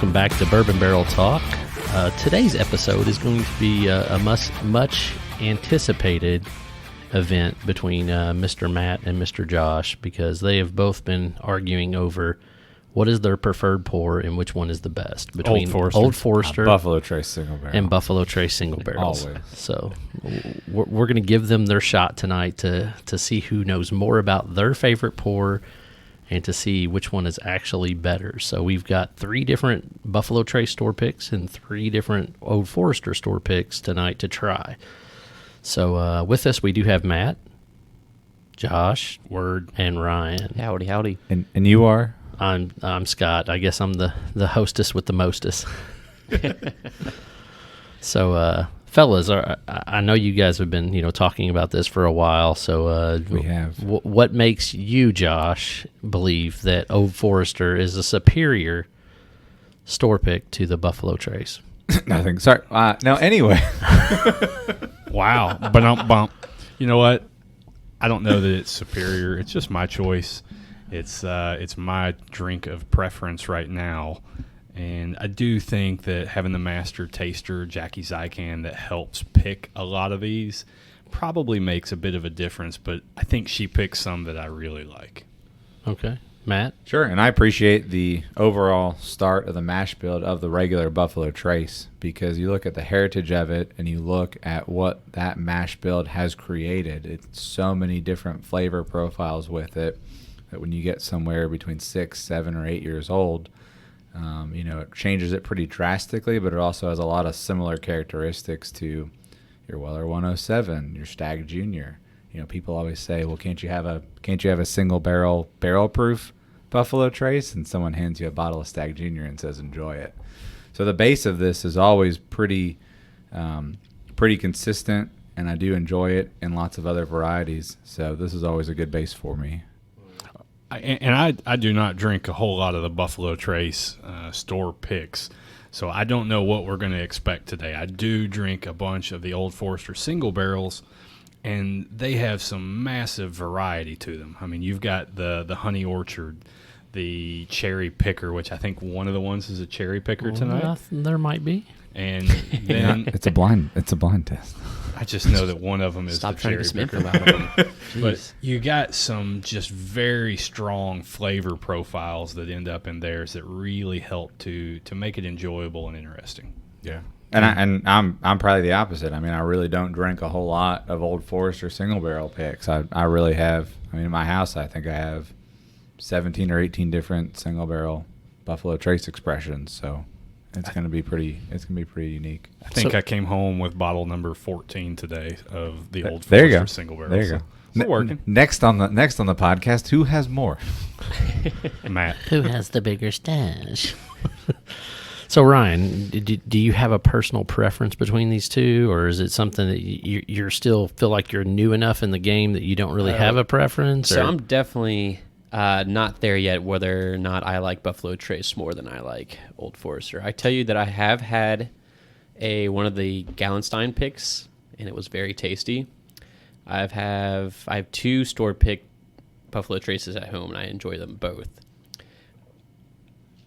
welcome back to Bourbon Barrel Talk. Today's episode is going to be a much anticipated event between Mr. Matt and Mr. Josh, because they have both been arguing over what is their preferred pour and which one is the best between Old Forester Buffalo Trace Single Barrel, and Buffalo Trace Single Barrels. Always. So we're going to give them their shot tonight to see who knows more about their favorite pour and to see which one is actually better. So we've got 3 different Buffalo Trace store picks and 3 different Old Forester store picks tonight to try. So with us, we do have Matt, Josh, and Ryan. Howdy. And you are? I'm Scott. I guess I'm the hostess with the mostest. So, fellas, I know you guys have been talking about this for a while. So we have. What makes you, Josh, believe that Old Forester is a superior store pick to the Buffalo Trace? Nothing. Sorry. No. Anyway. Wow. Bump. You know what? I don't know that it's superior. It's just my choice. It's my drink of preference right now. And I do think that having the master taster, Jackie Zykan, that helps pick a lot of these probably makes a bit of a difference. But I think she picks some that I really like. Okay. Matt? Sure. And I appreciate the overall start of the mash bill of the regular Buffalo Trace, because you look at the heritage of it and you look at what that mash bill has created. It's so many different flavor profiles with it that when you get somewhere between 6, 7, or 8 years old, it changes it pretty drastically, but it also has a lot of similar characteristics to your Weller 107, your Stag Junior. People always say, "Well, can't you have a single barrel proof Buffalo Trace?" And someone hands you a bottle of Stag Junior and says, "Enjoy it." So the base of this is always pretty consistent, and I do enjoy it in lots of other varieties. So this is always a good base for me. I do not drink a whole lot of the Buffalo Trace store picks, so I don't know what we're going to expect today. I do drink a bunch of the Old Forester single barrels, and they have some massive variety to them. I mean, you've got the Honey Orchard, the Cherry Picker, which I think one of the ones is a Cherry Picker tonight. There might be. And then it's a blind test. I just know that one of them is the Cherry Picker. But you got some just very strong flavor profiles that end up in theirs that really help to make it enjoyable and interesting. Yeah. And I'm probably the opposite. I mean, I really don't drink a whole lot of Old Forester single barrel picks. I really have. I mean, in my house, I think I have 17 or 18 different single barrel Buffalo Trace expressions. So it's going to be pretty unique. I think I came home with bottle number 14 today of the Old there you Forester go. single barrel. There you go. It's working. Next on the podcast, who has more? Matt. Who has the bigger stash? So, Ryan, do you have a personal preference between these two, or is it something that you still feel like you're new enough in the game that you don't really have a preference? So I'm definitely not there yet whether or not I like Buffalo Trace more than I like Old Forester. I tell you that I have had one of the Gallenstein picks, and it was very tasty. I have 2 store pick Buffalo Traces at home, and I enjoy them both.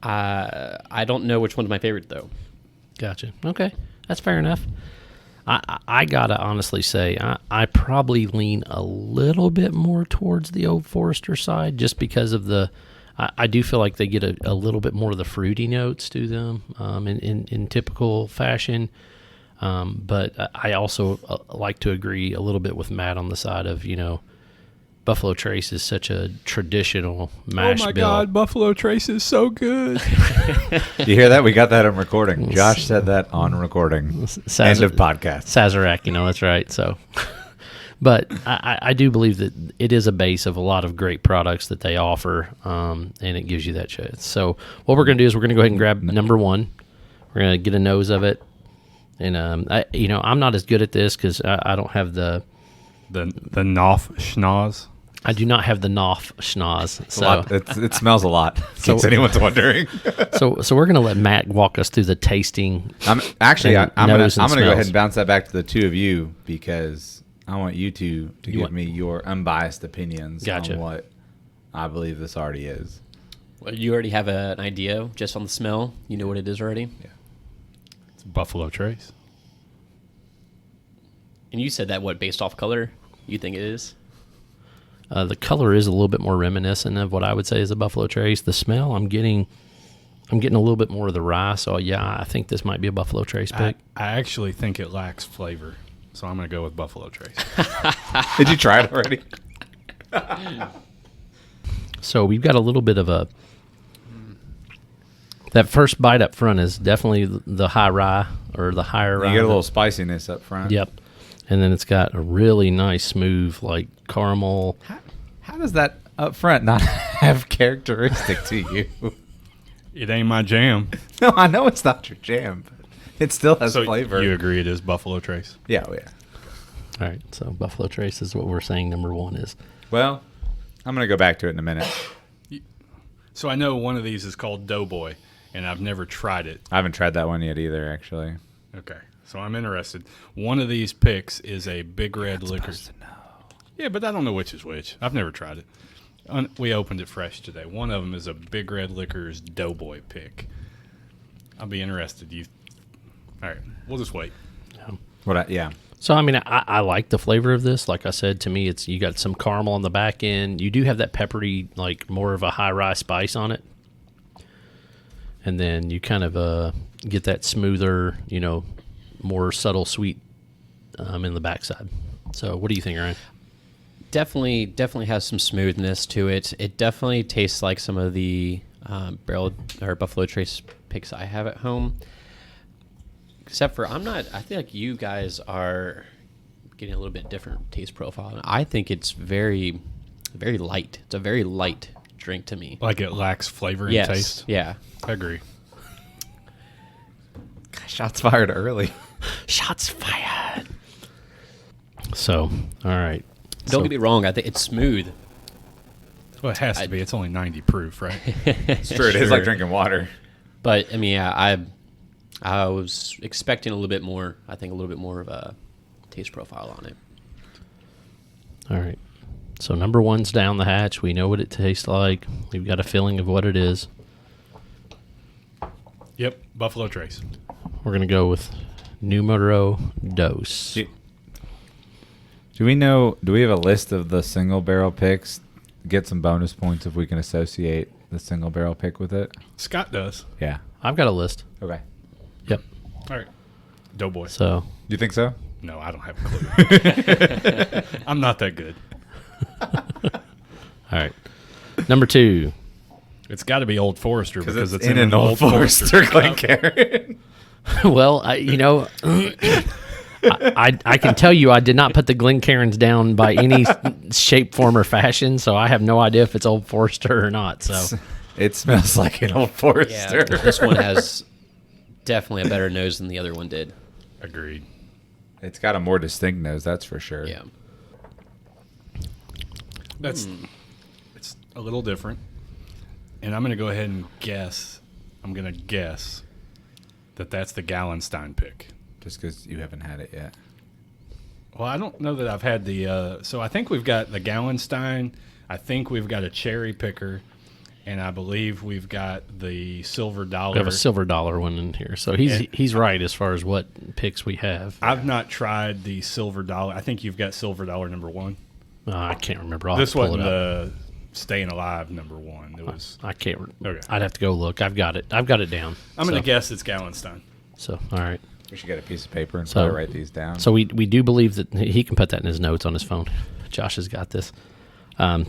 I don't know which one's my favorite, though. Gotcha. Okay, that's fair enough. I gotta honestly say, I probably lean a little bit more towards the Old Forester side, just because of I do feel like they get a little bit more of the fruity notes to them in typical fashion. But I also like to agree a little bit with Matt on the side of, Buffalo Trace is such a traditional mash bill. Oh, my God, Buffalo Trace is so good. You hear that? We got that on recording. Josh said that on recording. End of podcast. Sazerac, that's right. So, but I do believe that it is a base of a lot of great products that they offer, and it gives you that chance. So what we're going to do is we're going to go ahead and grab number 1. We're going to get a nose of it. And, I'm not as good at this because I don't have the Knopf Schnoz. I do not have the Knopf Schnoz. So it smells a lot, in case anyone's wondering. so we're going to let Matt walk us through the tasting. I'm going to go ahead and bounce that back to the two of you, because I want you two to give me your unbiased opinions on what I believe this already is. Well, you already have an idea just on the smell. You know what it is already. It's Buffalo Trace. And you said that based off color? You think it is? The color is a little bit more reminiscent of what I would say is a Buffalo Trace. The smell, I'm getting a little bit more of the rye. So yeah, I think this might be a Buffalo Trace pick. I actually think it lacks flavor, so I'm going to go with Buffalo Trace. Did you try it already? So we've got a little bit of that first bite up front is definitely the high rye or the higher rye. You get a little spiciness up front. Yep. And then it's got a really nice, smooth, like caramel. How does that up front not have characteristic to you? It ain't my jam. No, I know it's not your jam, but it still has So flavor. you agree it is Buffalo Trace? Yeah, oh, yeah. All right. So Buffalo Trace is what we're saying number one is. Well, I'm going to go back to it in a minute. So I know one of these is called Doughboy, and I've never tried it. I haven't tried that one yet either, actually. Okay, so I'm interested. One of these picks is a Big Red Liquors. Yeah, but I don't know which is which. I've never tried it. We opened it fresh today. One of them is a Big Red Liquors Doughboy pick. I'll be interested. All right, we'll just wait. Yeah. So, I mean, I like the flavor of this. Like I said, to me, you got some caramel on the back end. You do have that peppery, like more of a high rye spice on it. And then you kind of get that smoother, more subtle sweet in the backside. So what do you think, Ryan? Definitely has some smoothness to it. It definitely tastes like some of the barrel or Buffalo Trace picks I have at home. Except for I feel like you guys are getting a little bit different taste profile. I think it's very, very light. It's a very light drink to me. Like it lacks flavor and Yes. taste? Yeah. I agree. Shots fired early. Shots fired. So, all right. Don't get me wrong. I think it's smooth. Well, it has to be. It's only 90 proof, right? It's true. It is like drinking water. But I mean, yeah, I was expecting a little bit more. I think a little bit more of a taste profile on it. All right. So number one's down the hatch. We know what it tastes like. We've got a feeling of what it is. Yep, Buffalo Trace. We're going to go with numero dos. Do we have a list of the single barrel picks? Get some bonus points if we can associate the single barrel pick with it. Scott does. Yeah. I've got a list. Okay. Yep. All right. Doughboy. So, You think so? No, I don't have a clue. I'm not that good. all right. Number two. It's got to be Old Forester because it's in an Old Forester Glencairn. Well, I can tell you I did not put the Glencairns down by any shape, form, or fashion, so I have no idea if it's Old Forester or not. So It smells like an Old Forester. Yeah, this one has definitely a better nose than the other one did. Agreed. It's got a more distinct nose, that's for sure. Yeah. It's a little different. And I'm going to go ahead and guess. I'm going to guess that that's the Gallenstein pick. Just because you haven't had it yet. Well, I don't know that I've had the. So I think we've got the Gallenstein. I think we've got a cherry picker, and I believe we've got the silver dollar. we have a silver dollar one in here. So he's right as far as what picks we have. I've not tried the silver dollar. I think you've got silver dollar number one. I can't remember. I'll This have to pull wasn't it up. the staying alive number one. It was. I can't. Okay. I'd have to go look. I've got it. I've got it down. I'm going to guess it's Gallenstein. So all right. We should get a piece of paper and So- probably write these down. So we do believe that he can put that in his notes on his phone. Josh has got this.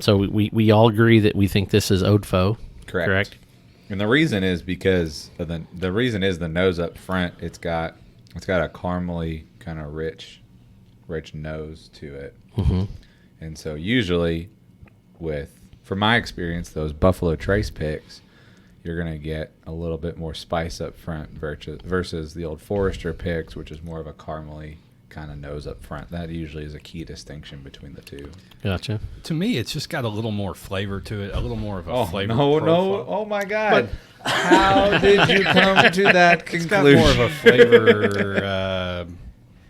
So we all agree that we think this is Oudfaux. Correct. And the reason is because of the reason is the nose up front. It's got a caramely kind of rich nose to it. Mm-hmm. And so usually from my experience, those Buffalo Trace picks, you're going to get a little bit more spice up front versus the Old Forester picks, which is more of a caramely kind of nose up front. That usually is a key distinction between the two. Gotcha. To me, it's just got a little more flavor to it, a little more of a flavor no, profile. oh my God. How did you come to that It's got conclusion? more of a flavor.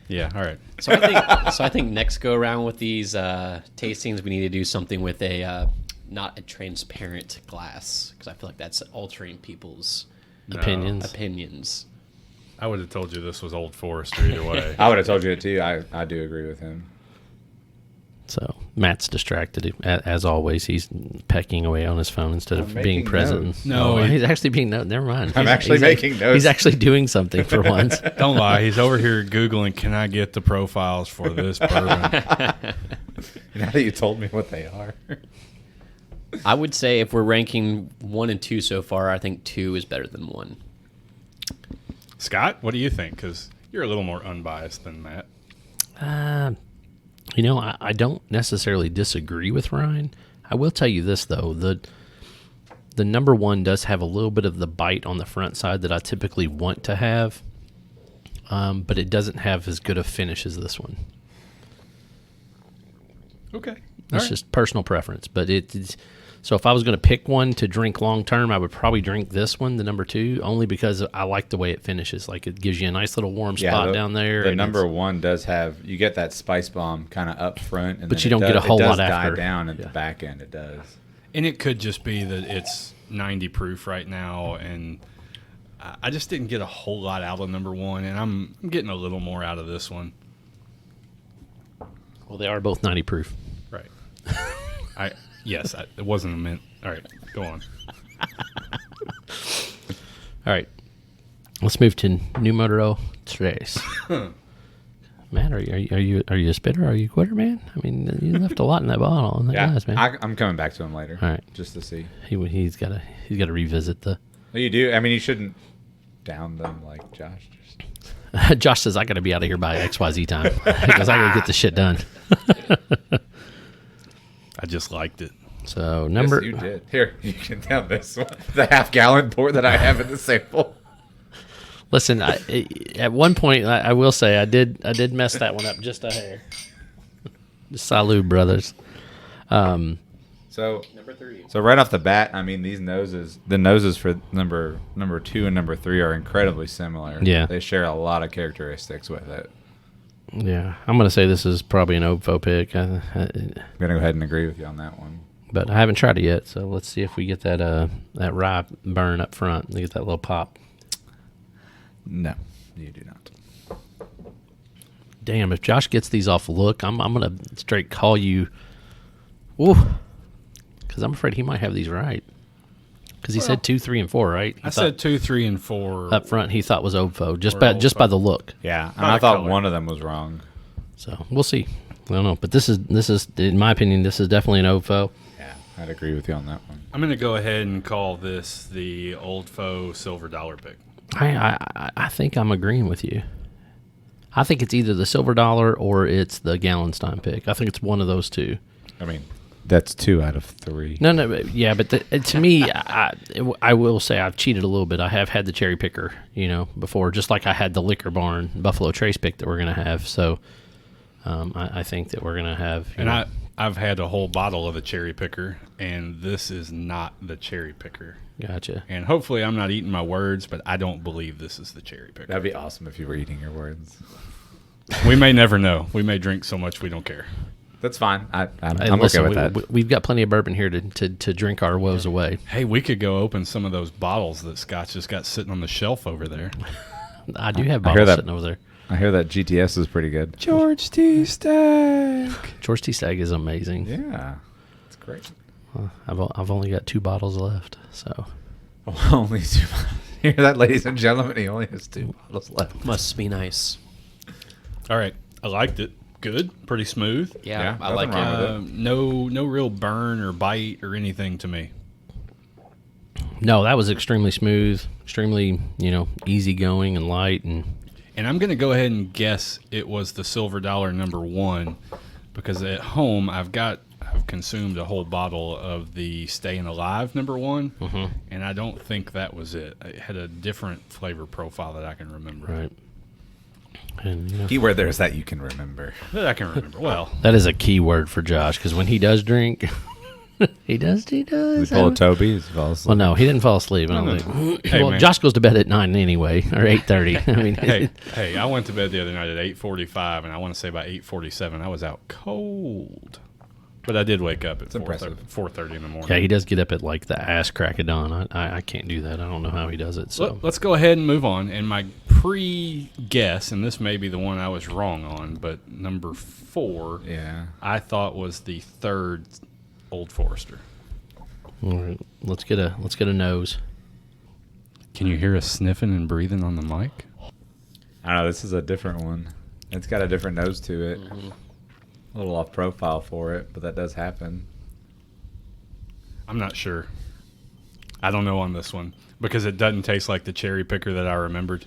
Yeah, all right. So I think next go around with these tastings, we need to do something with a not a transparent glass, because I feel like that's altering people's Opinions. I would have told you this was Old Forester either way. I would have told you it too. I do agree with him. So Matt's distracted as always. He's pecking away on his phone instead of I'm being making present. notes. No, he's actually being Never mind. I'm actually making notes. He's actually doing something for once. Don't lie. He's over here Googling, can I get the profiles for this bourbon? Now that you told me what they are. I would say if we're ranking 1 and 2 so far, I think 2 is better than 1. Scott, what do you think? Because you're a little more unbiased than Matt. I don't necessarily disagree with Ryan. I will tell you this, though. The number 1 does have a little bit of the bite on the front side that I typically want to have, but it doesn't have as good a finish as this one. Okay. It's just personal preference. But it's so if I was going to pick one to drink long term, I would probably drink this one, the number 2, only because I like the way it finishes. Like it gives you a nice little warm spot down there. The and number 1 does have, you get that spice bomb kind of up front, and But then you don't get a whole lot die after. down at the back end. It does. And it could just be that it's 90 proof right now, and I just didn't get a whole lot out of number 1, and I'm getting a little more out of this one. Well, they are both 90 proof. Right. It wasn't a mint. All right, go on. All right. Let's move to numero tres. Matt, are you a spitter? Are you a quitter, man? I mean, you left a lot in that bottle on that glass, man. I'm coming back to him later. All right. Just to see. He's got to revisit the. Well, you do. I mean, you shouldn't down them like Josh. Josh says I got to be out of here by XYZ time because I got to get this shit done. I just liked it. So number. Yes, you did. Here, you can down this one. The half-gallon pour that I have in the sample. Listen, at one point I will say I did mess that one up just a hair. Salud, brothers. So Number 3. So right off the bat, I mean, the noses for number 2 and number 3 are incredibly similar. Yeah. They share a lot of characteristics with it. Yeah, I'm going to say this is probably an OVO pick. I'm going to go ahead and agree with you on that one. But I haven't tried it yet, so let's see if we get that rye burn up front. We get that little pop. No, you do not. Damn, if Josh gets these off look, I'm going to straight call you. Ooh. Because I'm afraid he might have these right. Because he said 2, 3, and 4, right? I said 2, 3, and 4. Up front, he thought was OVO, just Or by OVO. the look. Yeah, and By I the thought color. one of them was wrong. So we'll see. I don't know, but this is in my opinion, this is definitely an OVO. Yeah, I'd agree with you on that one. I'm going to go ahead and call this the Old Faux Silver Dollar pick. I think I'm agreeing with you. I think it's either the Silver Dollar or it's the Gallenstein pick. I think it's one of those two. I mean, that's 2 out of 3. No, yeah, but to me, I will say I've cheated a little bit. I have had the cherry picker, before, just like I had the Liquor Barn Buffalo Trace pick that we're going to have. So I think that we're going to have. I've had a whole bottle of the cherry picker, and this is not the cherry picker. Gotcha. And hopefully I'm not eating my words, but I don't believe this is the cherry picker. That'd be awesome if you were eating your words. We may never know. We may drink so much we don't care. That's fine. I'm Hey, okay listen, with that. we've got plenty of bourbon here to drink our woes away. Hey, we could go open some of those bottles that Scott's just got sitting on the shelf over there. I do have I hear bottles that. sitting over there. I hear that GTS is pretty good. George T. Stack. George T. Stagg is amazing. Yeah, it's great. I've only got 2 bottles left, so Only 2. Hear that, ladies and gentlemen? He only has 2 bottles left. Must be nice. All right. I liked it. Good. Pretty smooth. Yeah, Yeah, I like nothing wrong it. with No real burn or bite or anything to me. no, that was extremely smooth, extremely easygoing and light, and And I'm going to go ahead and guess it was the Silver Dollar number 1 because at home I've consumed a whole bottle of the Staying Alive number 1, and I don't think that was it. It had a different flavor profile that I can remember. right. And Keyword there is that you can remember. That I can remember. Well, that is a key word for Josh because when he does drink, he does. We pull a Toby. He falls Well, no, he didn't fall asleep. I don't No. think. Hey, well, man. Josh goes to bed at 9 anyway, or 8:30. I mean, hey, I went to bed the other night at 8:45, and I want to say by 8:47 I was out cold. But I did wake up at impressive. 4:30 in the morning. Yeah, he does get up at like the ass crack of dawn. I can't do that. I don't know how he does it. So Let's go ahead and move on. And my pre-guess, and this may be the one I was wrong on, but number 4, Yeah. I thought was the third Old Forester. all right, let's get a nose. Can you hear us sniffing and breathing on the mic? I don't know. This is a different one. It's got a different nose to it. A little off profile for it, but that does happen. I'm not sure. I don't know on this one because it doesn't taste like the cherry picker that I remembered,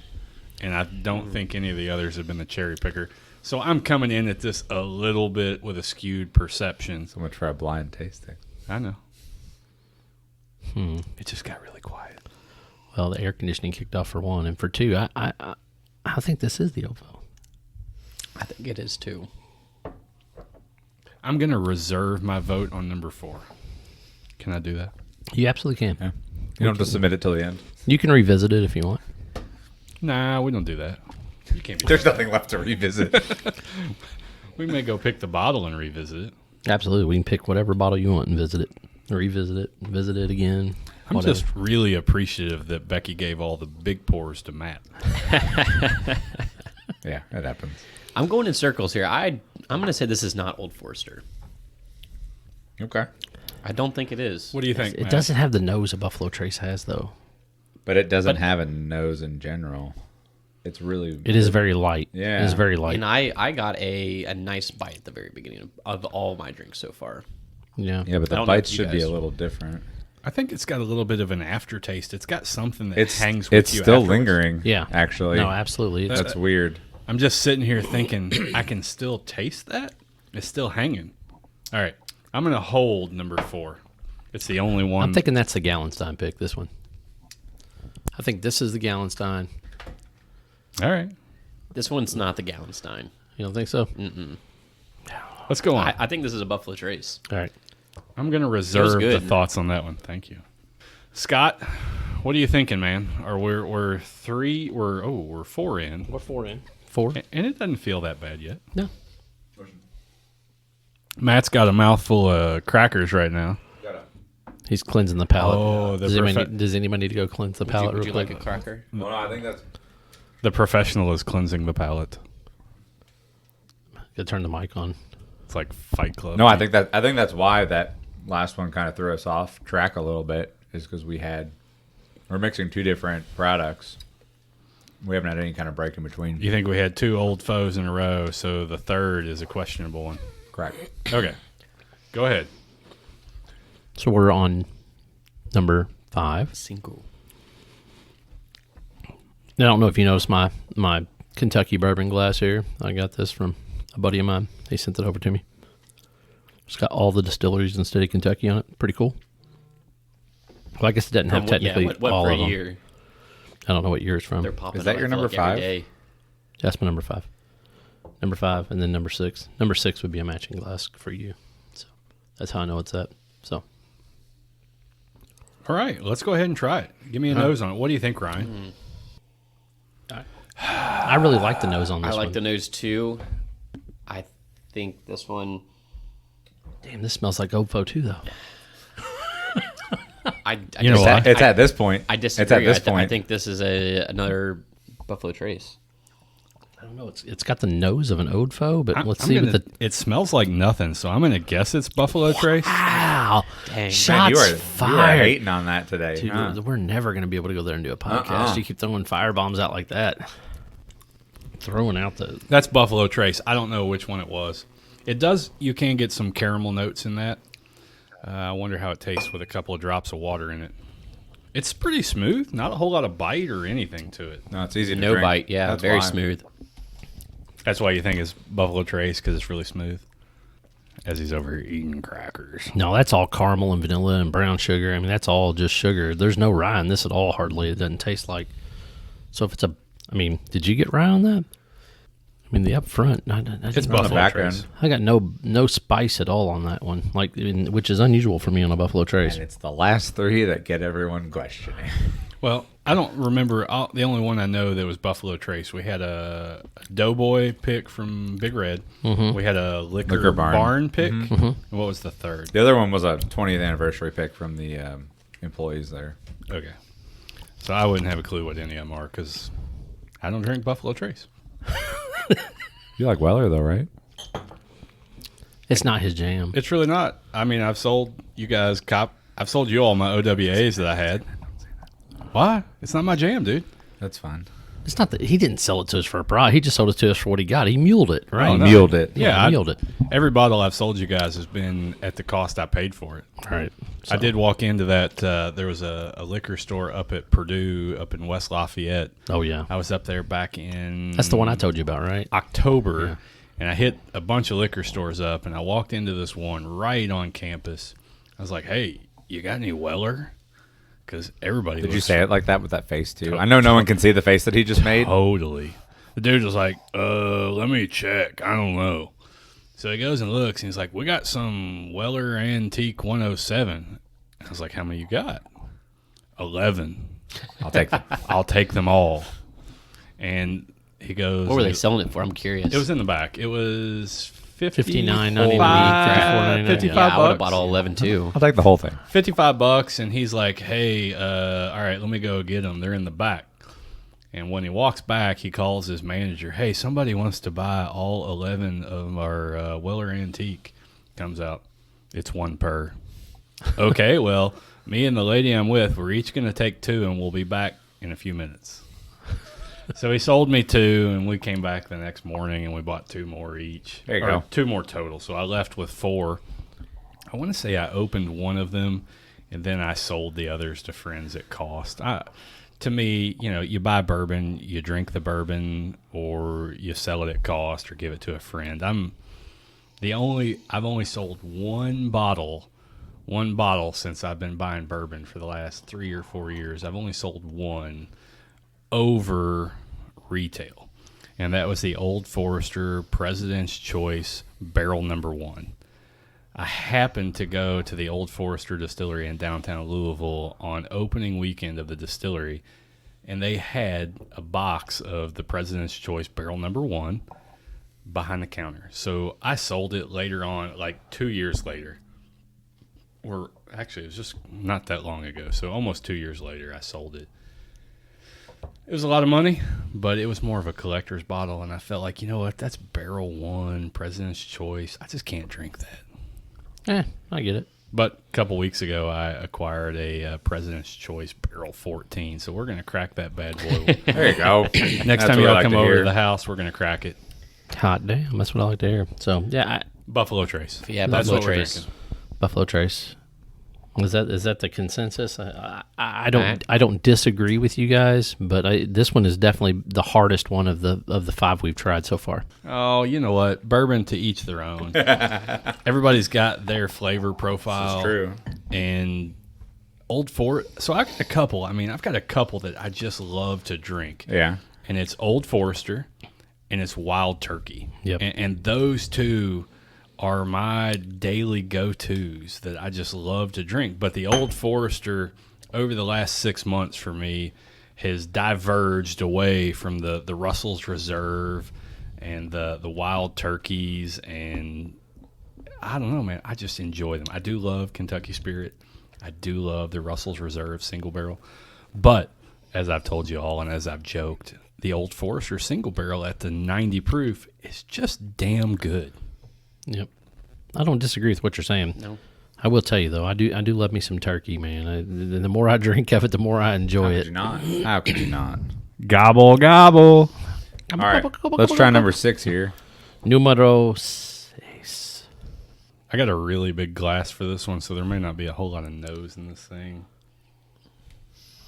and I don't think any of the others have been the cherry picker. So I'm coming in at this a little bit with a skewed perception. So much for a blind tasting. I know. It just got really quiet. Well, the air conditioning kicked off for one, and for two, I think this is the OVO. I think it is too. I'm going to reserve my vote on number 4. Can I do that? You absolutely can. Yeah. You don't have to submit it till the end. You can revisit it if you want. Nah, we don't do that. You can't be. There's nothing left to revisit. We may go pick the bottle and revisit it. Absolutely, we can pick whatever bottle you want and visit it, revisit it, visit it again. I'm whatever. just really appreciative that Becky gave all the big pours to Matt. Yeah, it happens. I'm going in circles here. I'm going to say this is not Old Forester. Okay. I don't think it is. What do you think, It Matt? doesn't have the nose a Buffalo Trace has, though. But it doesn't have a nose in general. It's really... It is very light. Yeah. It is very light. And I got a nice bite at the very beginning of all my drinks so far. Yeah. Yeah, but I the don't know bites if you should be guys- a little different. I think it's got a little bit of an aftertaste. It's got something that It's hangs with it's you still afterwards. lingering. Yeah. Actually. No, absolutely. It's, That's weird. I'm just sitting here thinking, I can still taste that? It's still hanging. All right. I'm going to hold number 4. It's the only one. I'm thinking that's the Gallenstein pick, this one. I think this is the Gallenstein. All right. This one's not the Gallenstein. You don't think so? Let's go on. I think this is a Buffalo Trace. All right. I'm going to reserve the good. thoughts on that one. Thank you. Scott, what are you thinking, man? Or we're 4 in. What 4 in? 4? And it doesn't feel that bad yet. No. Matt's got a mouthful of crackers right now. He's cleansing the palate. Oh, does anybody need to go cleanse the palate Would real you quick? like a cracker? Well, no, I think that's... The professional is cleansing the palate. Go turn the mic on. It's like Fight Club. No, I think that's why that last one kind of threw us off track a little bit, is because we're mixing 2 different products. We haven't had any kind of break in between. You think we had 2 old foes in a row, so the third is a questionable one. Correct. Okay. Go ahead. So we're on number 5. Cinco. I don't know if you noticed my Kentucky bourbon glass here. I got this from a buddy of mine. He sent it over to me. It's got all the distilleries in the state of Kentucky on it. Pretty cool. Well, I guess it doesn't have technically what all for of a them. year? I don't know what year it's from. They're popping Is that up, your I feel number like, 5? every day. That's my number 5. Number 5, and then number 6. Number 6 would be a matching glass for you. So that's how I know it's that. So All right. Let's go ahead and try it. Give me a nose on it. What do you think, Ryan? I really like the nose on this I like one. the nose too. I think this one. Damn, this smells like OVO too, though. You know what? It's at this point. I disagree. It's at this I point. think this is another Buffalo Trace. I don't know. It's got the nose of an OVO, but let's I'm see gonna- what the. It smells like nothing, so I'm going to guess it's Buffalo Trace. Wow! Dang. Man, Shots you were fired. hating on that today. Dude, huh? we're never going to be able to go there and do a podcast. Uh-uh. You keep throwing firebombs out like that. Throwing out the. That's Buffalo Trace. I don't know which one it was. It does. You can get some caramel notes in that. I wonder how it tastes with a couple of drops of water in it. It's pretty smooth. Not a whole lot of bite or anything to it. No, it's easy to No drink. bite. Yeah, That's very why. smooth. That's why you think it's Buffalo Trace, because it's really smooth. As he's over here eating crackers. No, that's all caramel and vanilla and brown sugar. I mean, that's all just sugar. There's no rye in this at all, hardly. It doesn't taste like. So if it's a. I mean, did you get rye on that? I mean, the up front, I It's just- on the Buffalo background. Trace. I got no spice at all on that one, which is unusual for me on a Buffalo Trace. And it's the last three that get everyone questioning. Well, I don't remember. The only one I know that was Buffalo Trace. We had a Doughboy pick from Big Red. We had a Liquor Barn pick. And what was the third? The other one was a 20th anniversary pick from the employees there. Okay. So I wouldn't have a clue what any of them are because I don't drink Buffalo Trace. You like Weller though, right? It's not his jam. It's really not. I mean, I've sold you guys I've sold you all my OWAs that I had. Why? It's not my jam, dude. That's fine. It's not that he didn't sell it to us for a price. He just sold it to us for what he got. He muled it, right? Oh, no. Muled it. Yeah, he muled it. Every bottle I've sold you guys has been at the cost I paid for it. Right. I did walk into that. There was a liquor store up at Purdue, up in West Lafayette. Oh yeah, I was up there back in that's the one I told you about, right? October, Yeah. and I hit a bunch of liquor stores up, and I walked into this one right on campus. I was like, "Hey, you got any Weller?" Because everybody Did you looks say it like that with that face too? I know no one can see the face that he just made. Totally. The dude was like, let me check. I don't know. So he goes and looks, and he's like, we got some Weller Antique 107. I was like, how many you got? 11. I'll take them. I'll take them all. And he goes, What were they selling it for? I'm curious. It was in the back. It was $59.99, $55, $54.99. 55 yeah, I would have bucks. bought all 11 too. I'll take the whole thing. $55, and he's like, hey, all right, let me go get them. They're in the back. And when he walks back, he calls his manager, hey, somebody wants to buy all 11 of our Weller Antique. Comes out, it's one per. Okay, well, me and the lady I'm with, we're each going to take two, and we'll be back in a few minutes. So he sold me two, and we came back the next morning, and we bought two more each. There you Or go. Two more total. So I left with four. I want to say I opened one of them, and then I sold the others to friends at cost. To me, you buy bourbon, you drink the bourbon, or you sell it at cost, or give it to a friend. I've only sold one bottle since I've been buying bourbon for the last 3 or 4 years. I've only sold one over retail, and that was the Old Forester President's Choice Barrel Number 1. I happened to go to the Old Forester Distillery in downtown Louisville on opening weekend of the distillery, and they had a box of the President's Choice Barrel Number 1 behind the counter. So I sold it later on, like 2 years later. Or actually, it was just not that long ago. So almost 2 years later, I sold it. It was a lot of money, but it was more of a collector's bottle, and I felt like, you know what, that's Barrel 1, President's Choice. I just can't drink that. I get it. But a couple weeks ago, I acquired a President's Choice Barrel 14, so we're going to crack that bad boy. There you go. Next That's time what I y'all like come to over hear. to the house, we're going to crack it. Hot damn, that's what I like to hear. So yeah, Buffalo Trace. Yeah, That's Buffalo what we're Trace. drinking. Buffalo Trace. Is that the consensus? I don't disagree with you guys, but this one is definitely the hardest one of the five we've tried so far. Oh, you know what? Bourbon to each their own. Everybody's got their flavor profile. This is true. And Old Forester. So I've got a couple. I've got a couple that I just love to drink. Yeah. And it's Old Forester and it's Wild Turkey. Yep. And those two are my daily go-tos that I just love to drink. But the Old Forester, over the last 6 months for me, has diverged away from the Russell's Reserve and the Wild Turkeys. And I don't know, man. I just enjoy them. I do love Kentucky Spirit. I do love the Russell's Reserve single barrel. But as I've told you all and as I've joked, the Old Forester single barrel at the 90 proof is just damn good. Yep, I don't disagree with what you're saying. No. I will tell you though, I do love me some turkey, man. The more I drink of it, the more I enjoy it. How could you not? Gobble, gobble. All right. Let's try number 6 here. Numero 6. I got a really big glass for this one, so there may not be a whole lot of nose in this thing.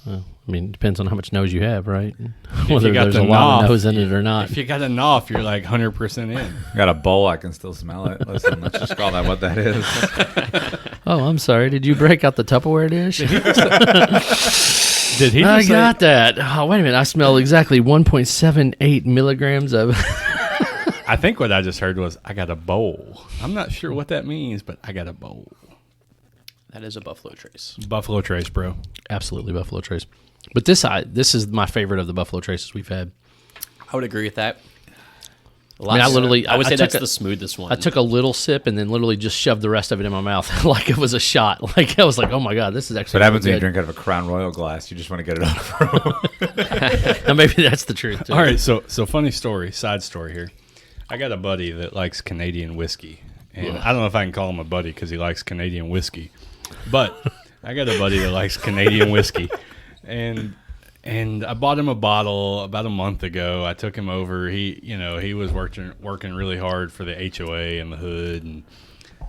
Well, I mean, it depends on how much nose you have, right? you Whether got there's the a lot knob- of nose in it or not. If you got enough, you're like 100% in. Got a bowl. I can still smell it. Listen, let's just call that what that is. Oh, I'm sorry. Did you break out the Tupperware dish? Did he? I Just say- got that. Oh, wait a minute. I smell exactly 1.78 milligrams of I think what I just heard was, I got a bowl. I'm not sure what that means, but I got a bowl. That is a Buffalo Trace. Buffalo Trace, bro. Absolutely Buffalo Trace. But this is my favorite of the Buffalo Traces we've had. I would agree with that. I literally, I would say took that's the smoothest one. I took a little sip and then literally just shoved the rest of it in my mouth like it was a shot. Like I was like, oh my God, this is actually What happens when you good. drink out of a Crown Royal glass? You just want to get it over. Now, maybe that's the truth. Too. All right, so funny story, side story here. I got a buddy that likes Canadian whiskey, and I don't know if I can call him a buddy because he likes Canadian whiskey, but I got a buddy that likes Canadian whiskey, and I bought him a bottle about a month ago. I took him over. He was working really hard for the HOA and the hood and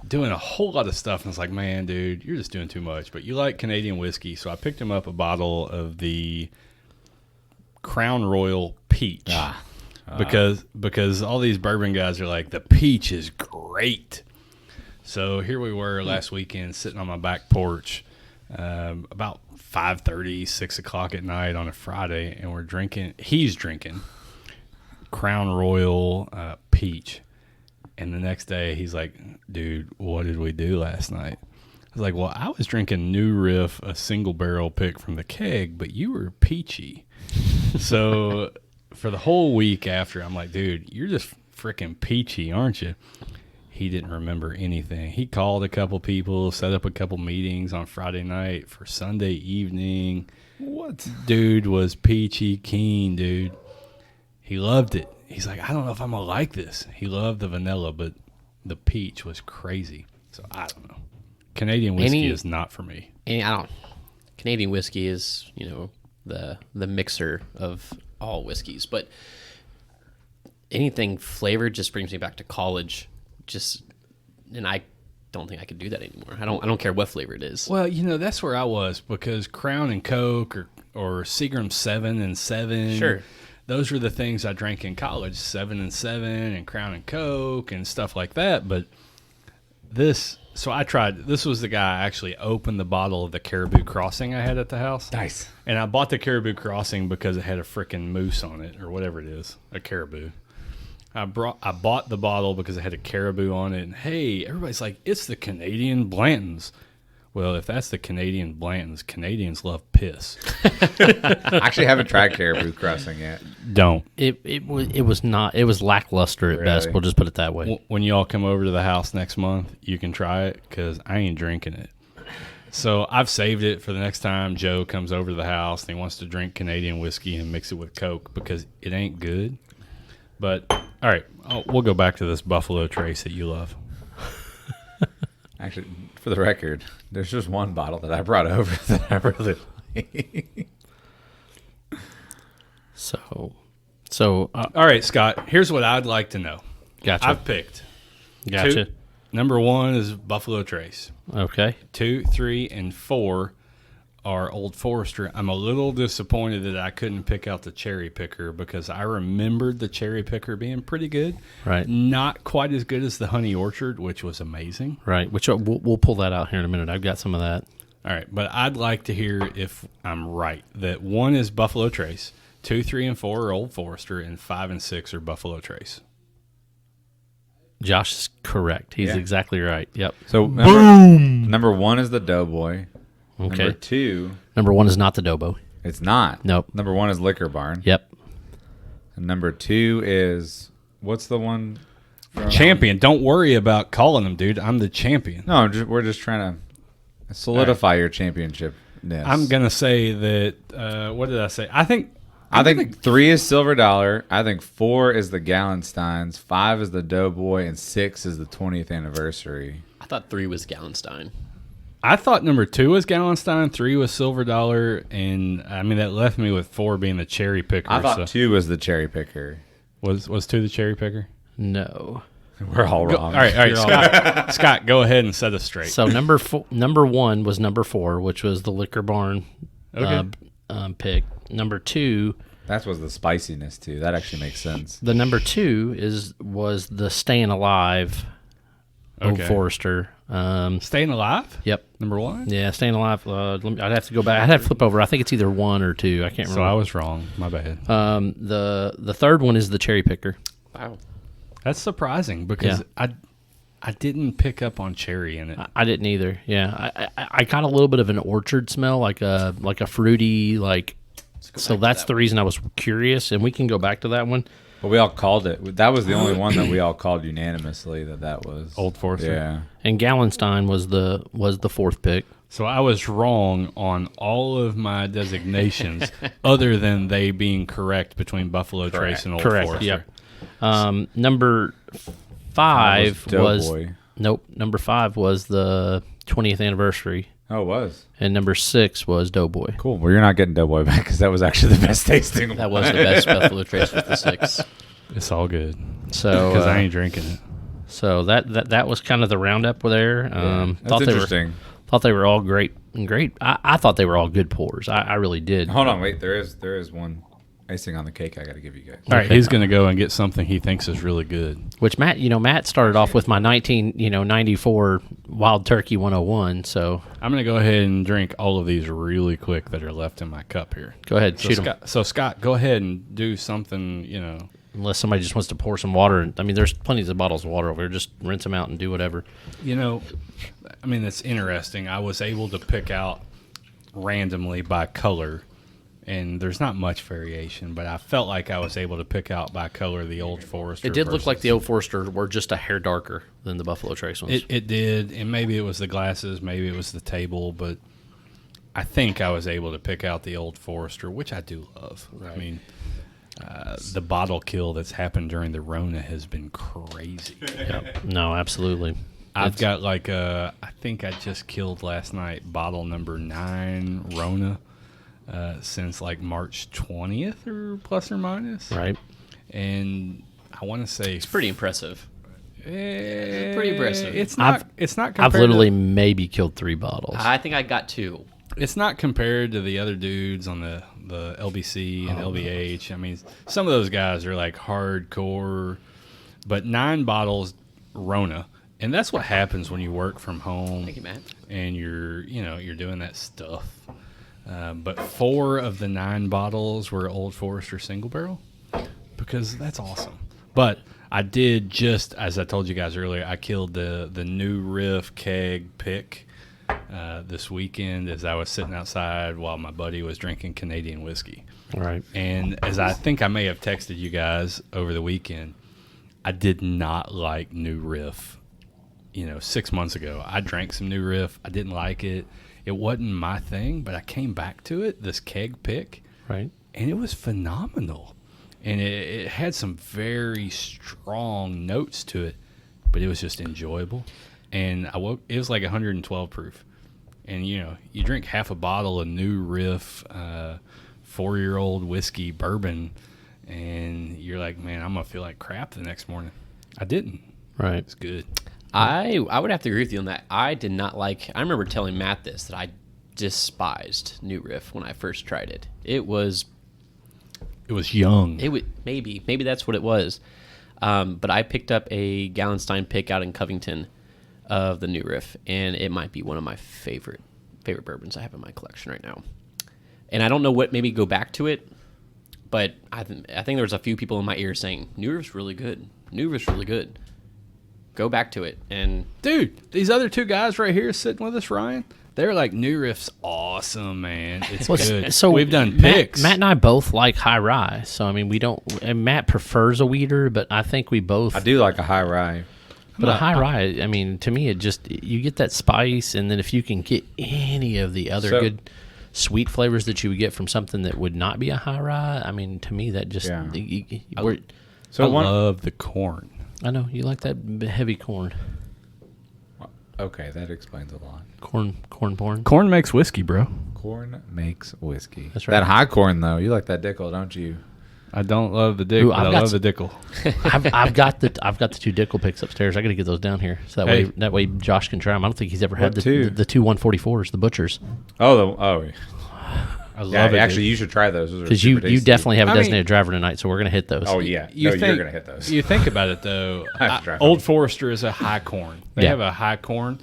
doing a whole lot of stuff. And I was like, man, dude, you're just doing too much. But you like Canadian whiskey, so I picked him up a bottle of the Crown Royal Peach. Because all these bourbon guys are like, the peach is great. So here we were last weekend sitting on my back porch about 5:30, 6 o'clock at night on a Friday, and he's drinking Crown Royal Peach. And the next day he's like, dude, what did we do last night? I was like, well, I was drinking New Riff, a single barrel pick from the keg, but you were peachy. So for the whole week after, I'm like, dude, you're just freaking peachy, aren't you? He didn't remember anything. He called a couple people, set up a couple meetings on Friday night for Sunday evening. What? Dude was peachy keen, dude. He loved it. He's like, I don't know if I'm going to like this. He loved the vanilla, but the peach was crazy. So I don't know. Canadian whiskey is not for me. Canadian whiskey is, the mixer of all whiskeys, but anything flavored just brings me back to college. And I don't think I could do that anymore. I don't care what flavor it is. Well, that's where I was, because Crown and Coke or Seagram 7 and 7. Sure. Those were the things I drank in college, 7 and 7 and Crown and Coke and stuff like that. But so I tried, this was the guy I actually opened the bottle of the Caribou Crossing I had at the house. Nice. And I bought the Caribou Crossing because it had a freaking moose on it, or whatever it is, a caribou. I bought the bottle because it had a caribou on it. And hey, everybody's like, it's the Canadian Blantons. Well, if that's the Canadian Blantons, Canadians love piss. I actually haven't tried Caribou Crossing yet. Don't. It was lackluster at best. Really? We'll just put it that way. When y'all come over to the house next month, you can try it, because I ain't drinking it. So I've saved it for the next time Joe comes over to the house and he wants to drink Canadian whiskey and mix it with Coke, because it ain't good. But, all right, we'll go back to this Buffalo Trace that you love. Actually, for the record, there's just one bottle that I brought over that I really like. So All right, Scott, here's what I'd like to know. gotcha. I've picked. Gotcha. Number 1 is Buffalo Trace. Okay. 2, 3, and 4 are Old Forester. I'm a little disappointed that I couldn't pick out the cherry picker, because I remembered the cherry picker being pretty good. Right. Not quite as good as the Honey Orchard, which was amazing. Right. Which we'll pull that out here in a minute. I've got some of that. All right, but I'd like to hear if I'm right, that 1 is Buffalo Trace, 2, 3, and 4 are Old Forester, and 5 and 6 are Buffalo Trace. Josh is correct. He's Yeah. exactly right. Yep. So number 1 is the Doughboy. Okay. Number 2, Number 1 is not the Dobo. it's not. Nope. Number 1 is Liquor Barn. Yep. And number 2 is, what's the one? Champion. Don't worry about calling them, dude. I'm the champion. No, we're just trying to solidify your championship. I'm going to say that, what did I say? I think 3 is Silver Dollar. I think 4 is the Gallensteins. 5 is the Doughboy, and 6 is the 20th anniversary. I thought 3 was Gallenstein. I thought number 2 was Gallenstein, 3 was Silver Dollar, and I mean that left me with 4 being the cherry picker. I thought 2 was the cherry picker. Was 2 the cherry picker? No. We're all wrong. All right, Scott, go ahead and set us straight. So number 1 was number 4, which was the Liquor Barn pick. Number 2. That was the spiciness too. That actually makes sense. The number 2 was the Staying Alive Old Forester. Staying Alive? Yep. Number 1? Yeah, Staying Alive. I'd have to go back. I'd have to flip over. I think it's either 1 or 2. I can't remember. So I was wrong. My bad. The third one is the Cherry Picker. Wow. That's surprising because I didn't pick up on cherry in it. I didn't either. Yeah, I got a little bit of an orchard smell, like a fruity like. So that's the reason I was curious, and we can go back to that one. But we all called it. That was the only one that we all called unanimously that was Old Forester. Yeah. And Gallenstein was the fourth pick. So I was wrong on all of my designations, other than they being correct between Buffalo Trace and Old Forester. Yep. Number 5 was Doughboy. nope. Number 5 was the 20th anniversary, Oh, it was. and number 6 was Doughboy. Cool. Well, you're not getting Doughboy back because that was actually the best tasting one. That was the best Buffalo Trace with the 6. It's all good So because I ain't drinking it. So that was kind of the roundup there. That's interesting. Thought they were all great. I thought they were all good pours. I really did. Hold on, wait. There is one icing on the cake I got to give you guys. All right, Okay. he's going to go and get something he thinks is really good. Which Matt started off with my 1994 Wild Turkey 101. So I'm going to go ahead and drink all of these really quick that are left in my cup here. go ahead, So shoot 'em. Scott, go ahead and do something, Unless somebody just wants to pour some water. I mean, there's plenty of bottles of water over here. Just rinse them out and do whatever. It's interesting. I was able to pick out randomly by color, and there's not much variation, but I felt like I was able to pick out by color the Old Forester. It did look like versus- the Old Forester were just a hair darker than the Buffalo Trace ones. It did, and maybe it was the glasses, maybe it was the table, but I think I was able to pick out the Old Forester, which I do love. I mean, the bottle kill that's happened during the Rona has been crazy. No, absolutely. I've got I think I just killed last night bottle number 9 Rona since like March 20th or plus or minus. Right. And I want to say It's pretty impressive. pretty impressive. It's not. It's not. I've compared literally To, maybe killed 3 bottles. I think I got 2. it's not compared to the other dudes on the LBC and LBH. I mean, some of those guys are like hardcore, but 9 bottles Rona, and that's what happens when you work from home. Thank you, Matt. And you're doing that stuff. But 4 of the 9 bottles were Old Forester single barrel, because that's awesome. But I did, just as I told you guys earlier, I killed the new Riff keg pick this weekend as I was sitting outside while my buddy was drinking Canadian whiskey. Right. And as I think I may have texted you guys over the weekend, I did not like New Riff. 6 months ago, I drank some New Riff. I didn't like it. It wasn't my thing, but I came back to it, this keg pick, Right. and it was phenomenal. And it had some very strong notes to it, but it was just enjoyable. And it was like 112 proof. And, you drink half a bottle of New Riff 4-year-old whiskey bourbon, and you're like, man, I'm going to feel like crap the next morning. I didn't. Right. It's good. I would have to agree with you on that. I did not like. I remember telling Matt this, that I despised New Riff when I first tried it. It was young. maybe that's what it was. But I picked up a Gallenstein pick out in Covington of the New Riff, and it might be one of my favorite bourbons I have in my collection right now. And I don't know what maybe go back to it, but I think there was a few people in my ear saying New Riff's really good. New Riff's really good. Go back to it. And Dude, these other 2 guys right here sitting with us, Ryan, they're like, New Riff's awesome, man. It's good. So we've done picks. Matt and I both like high rye. So I mean, we don't. And Matt prefers a weeder, but I think we both. I do like a high rye. But a high rye, I mean, to me, you get that spice, and then if you can get any of the other good sweet flavors that you would get from something that would not be a high rye, I mean, to me, that just. Yeah. I love the corn. I know you like that heavy corn. Okay, that explains a lot. Corn porn. Corn makes whiskey, bro. Corn makes whiskey. That's right. That high corn, though, you like that Dickel, don't you? I don't love the dick, Ooh, but I love the Dickel. I've got the 2 Dickel picks upstairs. I got to get those down here so that way Josh can try them. I don't think he's ever had What two? the 2 144s, the Butchers, I love yeah. it. Actually, dude. you should try those. Those are because super you tasty. definitely have a I mean- designated driver tonight, so we're gonna hit those. Oh yeah, You you're gonna hit those. You think about it though. I have to try Old them. Forester is a high corn. They Yeah. have a high corn,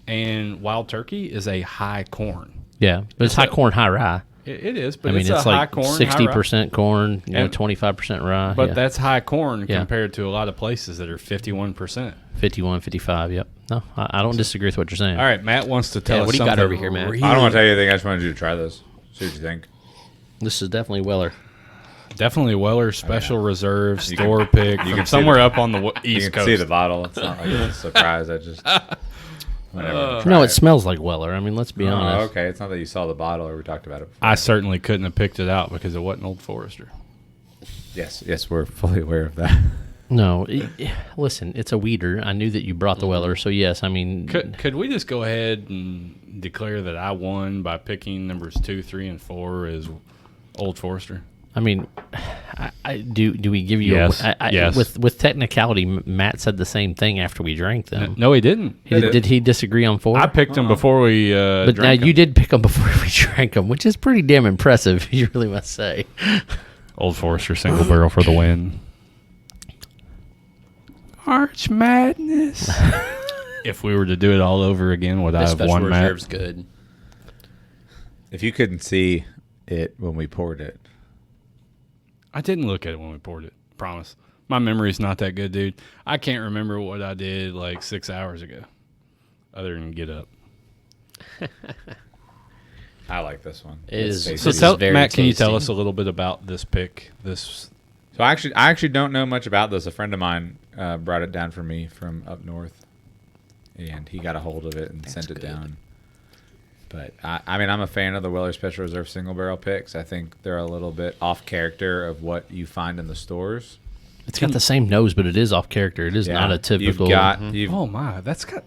and Wild Turkey is a high corn. Yeah, but it's high corn, high rye. It is, but I mean, it's it's a high like corn, 60% corn, And- 25% rye. But yeah. that's high corn Yeah. compared to a lot of places that are 51%. 51, 55. Yep. No, I don't disagree with what you're saying. All right, Matt wants to tell Yeah, us what do you got something over here, Matt? really- I don't want to tell you anything. I just wanted you to try this. See what you think. This is definitely Weller. Definitely Weller Special Reserve You store can- pick you from can see somewhere the- up on the You East can see Coast. the bottle. It's not like it's a surprise. I just whatever. No, it smells like Weller. I mean, let's be Oh, honest. okay. It's not that you saw the bottle or we talked about it before. I certainly couldn't have picked it out because it wasn't Old Forester. Yes, we're fully aware of that. No, listen, it's a weeder. I knew that you brought the Weller, so yes, I mean, Could we just go ahead and declare that I won by picking numbers 2, 3, and 4 as Old Forester? I mean, do we give you? Yes, yes. With technicality, Matt said the same thing after we drank them. No, he didn't. Did he disagree on 4? I picked him before we but now drank you 'em. did pick them before we drank them, which is pretty damn impressive. You really must say. Old Forester single barrel for the win. Arch Madness. If we were to do it all over again, would I This have special won, Matt? reserve's good. If you couldn't see it when we poured it, I didn't look at it when we poured it. Promise. My memory's not that good, dude. I can't remember what I did like 6 hours ago, other than get up. I like this one. It is- It's So This tasty. is very Matt, can you tell tasty. us a little bit about this pick? This So I actually don't know much about this. A friend of mine brought it down for me from up north, and he got a hold of it and sent it good. down. But I mean, I'm a fan of the Weller Special Reserve single barrel picks. I think they're a little bit off character of what you find in the stores. It's got the same nose, but it is off character. It is not a typical. You've got you've, oh my, that's got.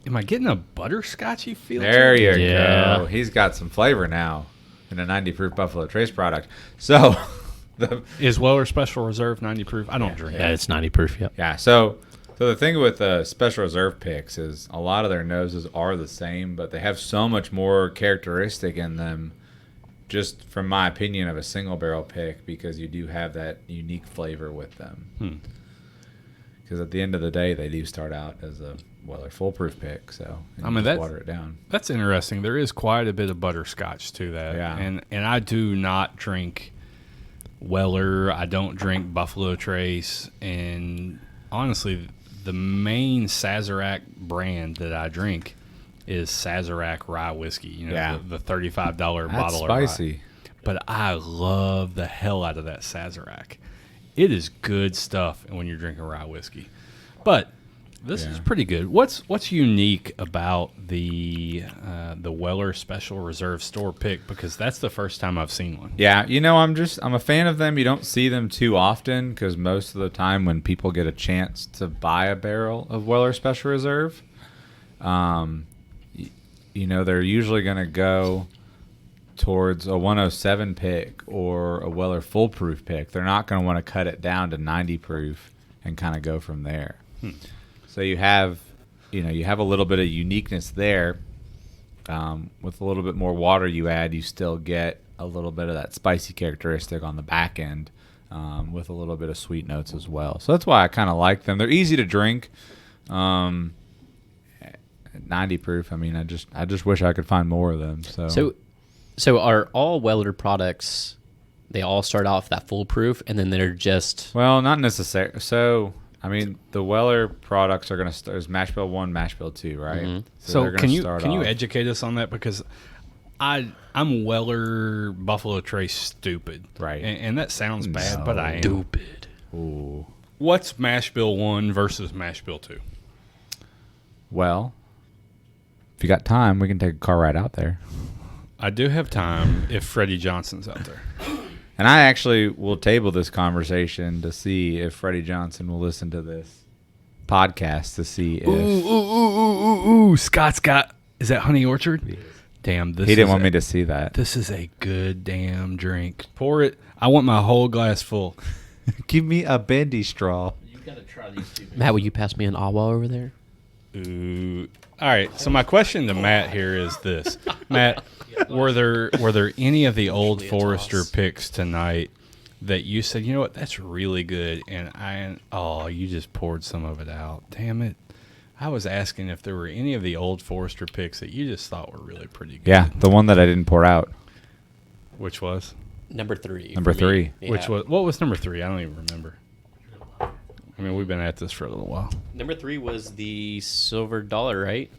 Am I getting a butterscotchy feel? there to it? you Yeah. go. He's got some flavor now in a 90 proof Buffalo Trace product. So the Is Weller Special Reserve 90 proof? I don't drink. Yeah, it's 90 proof. Yep. Yeah, so the thing with Special Reserve picks is a lot of their noses are the same, but they have so much more characteristic in them, just from my opinion of a single barrel pick, because you do have that unique flavor with them. Because at the end of the day, they do start out as a Weller foolproof pick, so I mean, just that's- water it down. That's interesting. There is quite a bit of butterscotch to that. Yeah. And I do not drink Weller. I don't drink Buffalo Trace. And honestly, the main Sazerac brand that I drink is Sazerac rye whiskey. You know, Yeah. the $35 That's bottle of rye. spicy. But I love the hell out of that Sazerac. It is good stuff when you're drinking rye whiskey. But this is Yeah. pretty good. What's unique about the Weller Special Reserve store pick? Because that's the first time I've seen one. Yeah, I'm a fan of them. You don't see them too often because most of the time when people get a chance to buy a barrel of Weller Special Reserve, they're usually going to go towards a 107 pick or a Weller full proof pick. They're not going to want to cut it down to 90 proof and kind of go from there. So you have a little bit of uniqueness there. With a little bit more water you add, you still get a little bit of that spicy characteristic on the back end, with a little bit of sweet notes as well. So that's why I kind of like them. They're easy to drink. 90 proof. I mean, I just wish I could find more of them. So are all Weller products? They all start off that foolproof, and then they're just Well, not necessarily. So, I mean, the Weller products are going to start as mash bill 1, mash bill 2, right? Mhm. So they're gonna can you start can you off- educate us on that? Because I'm Weller Buffalo Trace stupid, Right. And that sounds bad, but I am. stupid. Ooh. What's Mash Bill 1 versus Mash Bill 2? Well, if you got time, we can take a car ride out there. I do have time if Freddie Johnson's out there. And I actually will table this conversation to see if Freddie Johnson will listen to this podcast to see if Ooh, Scott's got. Is that Honey Orchard? Damn, this he didn't is want a- me to see that. This is a good damn drink. Pour it. I want my whole glass full. Give me a bendy straw. You got to try these two. Matt, will you pass me an awa over there? Ooh. All right. So my question to Matt here is this: Matt, were there any of the Old Usually a Forester toss. picks tonight that you said, you know what, that's really good, and you just poured some of it out? Damn it! I was asking if there were any of the Old Forester picks that you just thought were really pretty good. Yeah, the one that I didn't pour out. Which was? Number 3. Number for me. 3. Yeah. Which was? What was number 3? I don't even remember. I mean, we've been at this for a little while. Number 3 was the silver dollar, right?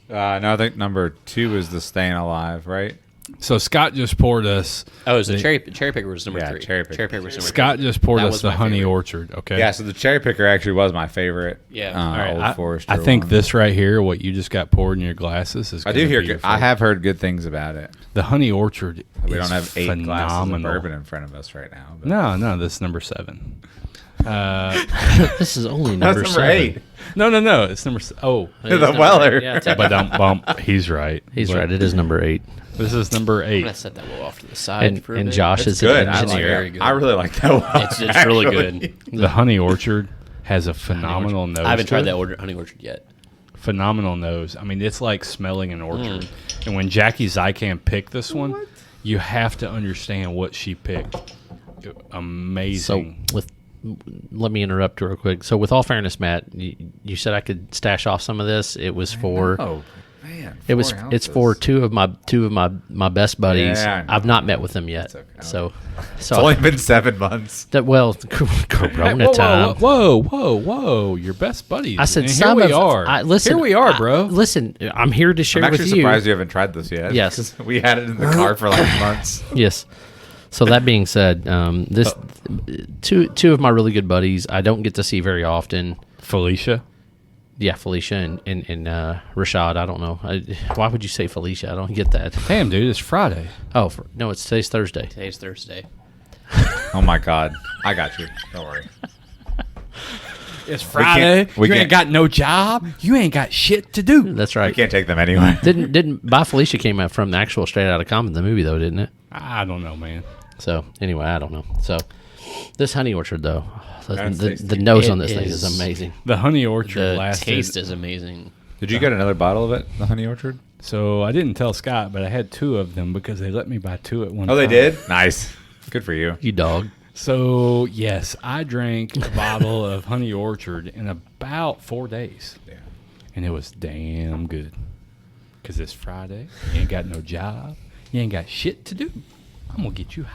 No, I think number 2 is the Staying Alive, right? So Scott just poured us. Oh, it was the cherry picker was number Yeah, 3. cherry picker. was number Scott 3. just poured That us was the my Honey favorite. Orchard. Okay. Yeah, so the cherry picker actually was my favorite. Yeah. All right. Old Forester. I think one. this right here, what you just got poured in your glasses, is. I do gonna hear. be Good, your I favorite. have heard good things about it. The Honey Orchard. We is don't have 8 phenomenal. glasses of bourbon in front of us right now. But. No, this is number 7. This is only number That's 7. 8. No, it's number. Oh, It is The number Weller. 8. Yeah, it's but bump. He's right. He's But right. It is number 8. This is number I'm 8. gonna set that little off to the side for a And bit. Josh It's is an good. I, like engineer. Very it. good. I really like that one. It's really actually. good. The Honey Orchard has a phenomenal nose. I haven't to tried it. that honey orchard yet. Phenomenal nose. I mean, it's like smelling an orchard. And when Jackie Zykan picked this one, you have to understand what she picked. So Amazing. let me interrupt real quick. So with all fairness, Matt, you said I could stash off some of this. It was for Oh man, it's for two of my best buddies. Yeah, I know. I've not met with them yet. okay. So It's only been 7 months. that well, Corona time. Whoa. Your best buddies. I said And some here we of are. listen, Here we are, bro. Listen, I'm here to share I'm with actually you. surprised you haven't tried this yet. Yes. 'cause we had it in the car for like months. Yes. So that being said, this two of my really good buddies I don't get to see very often. Felicia. Yeah, Felicia and Rashad. I don't know. Why would you say Felicia? I don't get that. Damn, dude, it's Friday. Oh, no, it's today's Thursday. Today's Thursday. Oh my God, I got you. Don't worry. It's Friday. You can't- ain't got no job. You ain't got shit to do. That's I right. can't take them anyway. Didn't By Felicia came out from the actual Straight Outta Compton, the movie though, didn't it? I don't know, man. So anyway, I don't know. So this Honey Orchard though, That's the tasty. nose It on this thing is is. amazing. The Honey Orchard The lasted. taste is amazing. Did you get another bottle of it, the Honey Orchard? So I didn't tell Scott, but I had 2 of them because they let me buy 2 at one time. Oh, they did. Nice. Good for you. You dog. So yes, I drank a bottle of Honey Orchard in about 4 days, Yeah. and it was damn good. Cause it's Friday, you ain't got no job, you ain't got shit to do. I'm gonna get you high.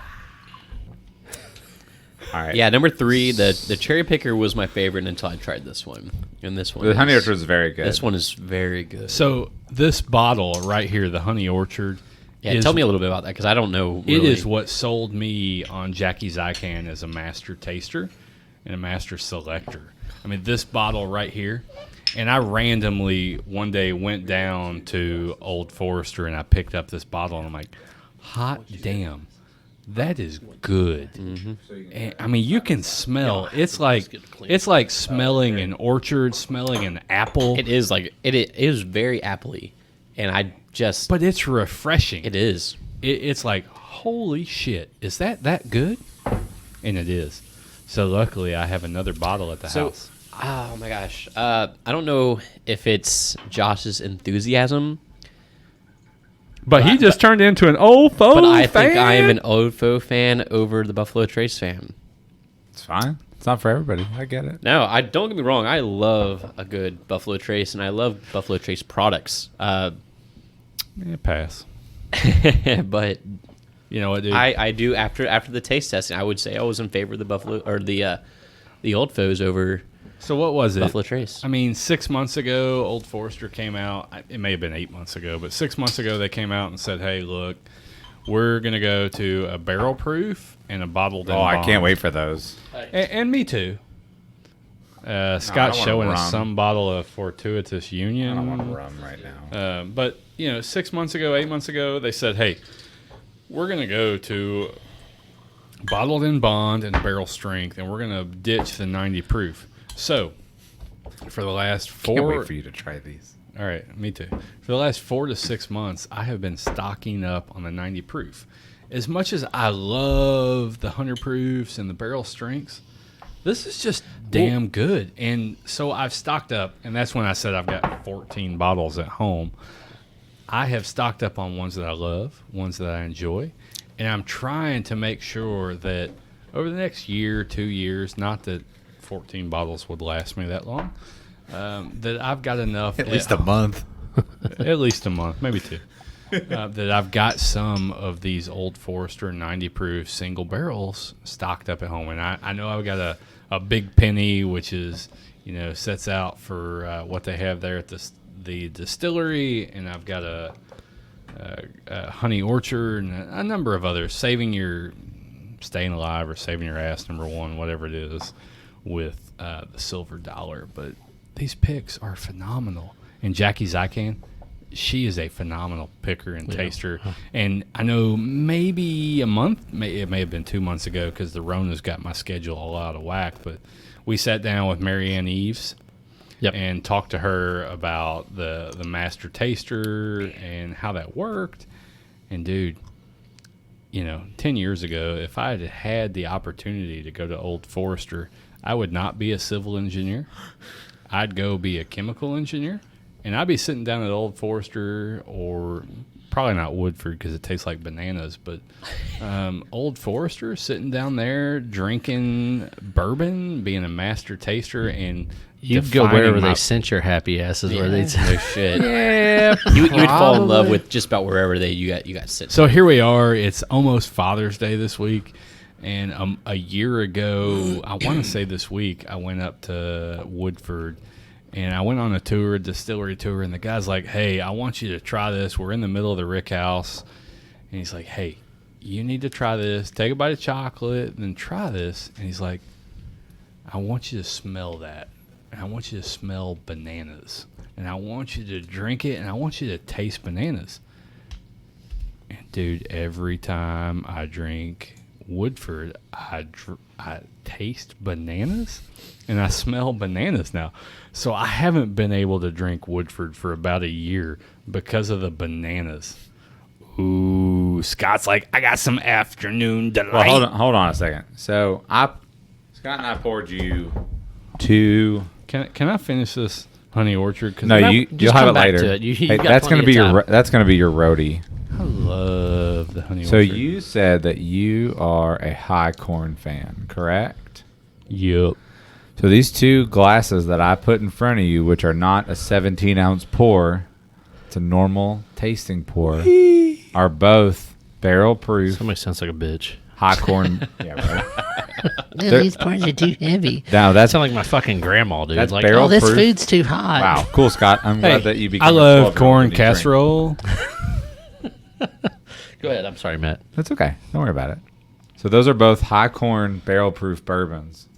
All right. Yeah, number 3, the cherry picker was my favorite until I tried this one. And this one The Honey is- Orchard is very good. This one is very good. So this bottle right here, the Honey Orchard, Yeah, is, tell me a little bit about that because I don't know. It Really. is what sold me on Jackie Zykan as a master taster and a master selector. I mean, this bottle right here, and I randomly one day went down to Old Forester and I picked up this bottle and I'm like, hot damn, that is good. And, I mean, you can smell. It's like smelling an orchard, smelling an apple, It is like it is very appley, and I just. but it's refreshing. it is. It's like, holy shit, is that good? And it is. So luckily, I have another bottle at the house. Oh my gosh. I don't know if it's Josh's enthusiasm, But he just turned into an old faux but I fan. think I am an Ofo fan over the Buffalo Trace fan. It's fine. It's not for everybody. I get it. No, I don't get me wrong. I love a good Buffalo Trace, and I love Buffalo Trace products. Yeah, pass. But You know what, dude? I do after the taste testing, I would say I was in favor of the Buffalo or the Old Foes over so what was it? Buffalo Trace. I mean, 6 months ago, Old Forester came out. It may have been 8 months ago, but 6 months ago they came out and said, "Hey, look, we're gonna go to a barrel proof and a bottled in Oh, I bond." can't wait for those. And me too. Scott's I don't want showing us rum. some bottle of Fortuitous Union. I don't want rum right now. But, 6 months ago, 8 months ago, they said, hey, we're going to go to bottled in bond and barrel strength, and we're going to ditch the 90 proof. So, for the last Can't four... wait for you to try these. All right, me too. For the last 4 to 6 months, I have been stocking up on the 90 proof. As much as I love the 100 proofs and the barrel strengths, this is just damn good. And so I've stocked up, and that's when I said I've got 14 bottles at home. I have stocked up on ones that I love, ones that I enjoy, and I'm trying to make sure that over the next year, 2 years, not that 14 bottles would last me that long, that I've got enough. At least a month. At least a month, maybe 2. that I've got some of these Old Forester 90 proof single barrels stocked up at home, and I know I've got a Big Penny, which is sets out for what they have there at the distillery, and I've got a Honey Orchard and a number of others. Staying alive or saving your ass, #1, whatever it is, with the silver dollar. But these picks are phenomenal, and Jackie Zykan, she is a phenomenal picker and taster. And I know maybe a month, it may have been 2 months ago, because the Rona's got my schedule all out of whack, but we sat down with Marianne Eves and talked to her about the master taster and how that worked. And dude, 10 years ago, if I had had the opportunity to go to Old Forester, I would not be a civil engineer. I'd go be a chemical engineer. And I'd be sitting down at Old Forester, or probably not Woodford because it tastes like bananas, but Old Forester, sitting down there drinking bourbon, being a master taster, and you'd go wherever they sent your happy asses. Where they'd No shit. yeah, You would fall in love with just about wherever you got sent. So here we are. It's almost Father's Day this week. And a year ago, I want to say this week, I went up to Woodford. And I went on a distillery tour, and the guy's like, hey, I want you to try this. We're in the middle of the rick house. And he's like, hey, you need to try this. Take a bite of chocolate, and then try this. And he's like, I want you to smell that. And I want you to smell bananas. And I want you to drink it, and I want you to taste bananas. And, dude, every time I drink Woodford, I taste bananas, and I smell bananas now. So I haven't been able to drink Woodford for about a year because of the bananas. Ooh, Scott's like, I got some afternoon delight. Well, hold on a second. So Scott and I poured you two. Can I finish this Honey Orchard? Cause No, you'll have it back later. to it. You Hey, got that's gonna plenty be of time. that's gonna be your roadie. I love the Honey So Orchard. you said that you are a high corn fan, correct? Yep. So these two glasses that I put in front of you, which are not a 17-ounce pour, it's a normal tasting pour, are both barrel proof Somebody sounds like a bitch. high corn. Yeah, right. These pours are too heavy. Now That that's sounds like my fucking grandma, dude. That's Like, barrel Oh, this proof. food's too hot. Wow, cool, Scott. I'm glad that you became. I a love 12-year-old corn when you drink. casserole. go ahead. I'm sorry, Matt. That's okay. Don't worry about it. So those are both high corn barrel proof bourbons.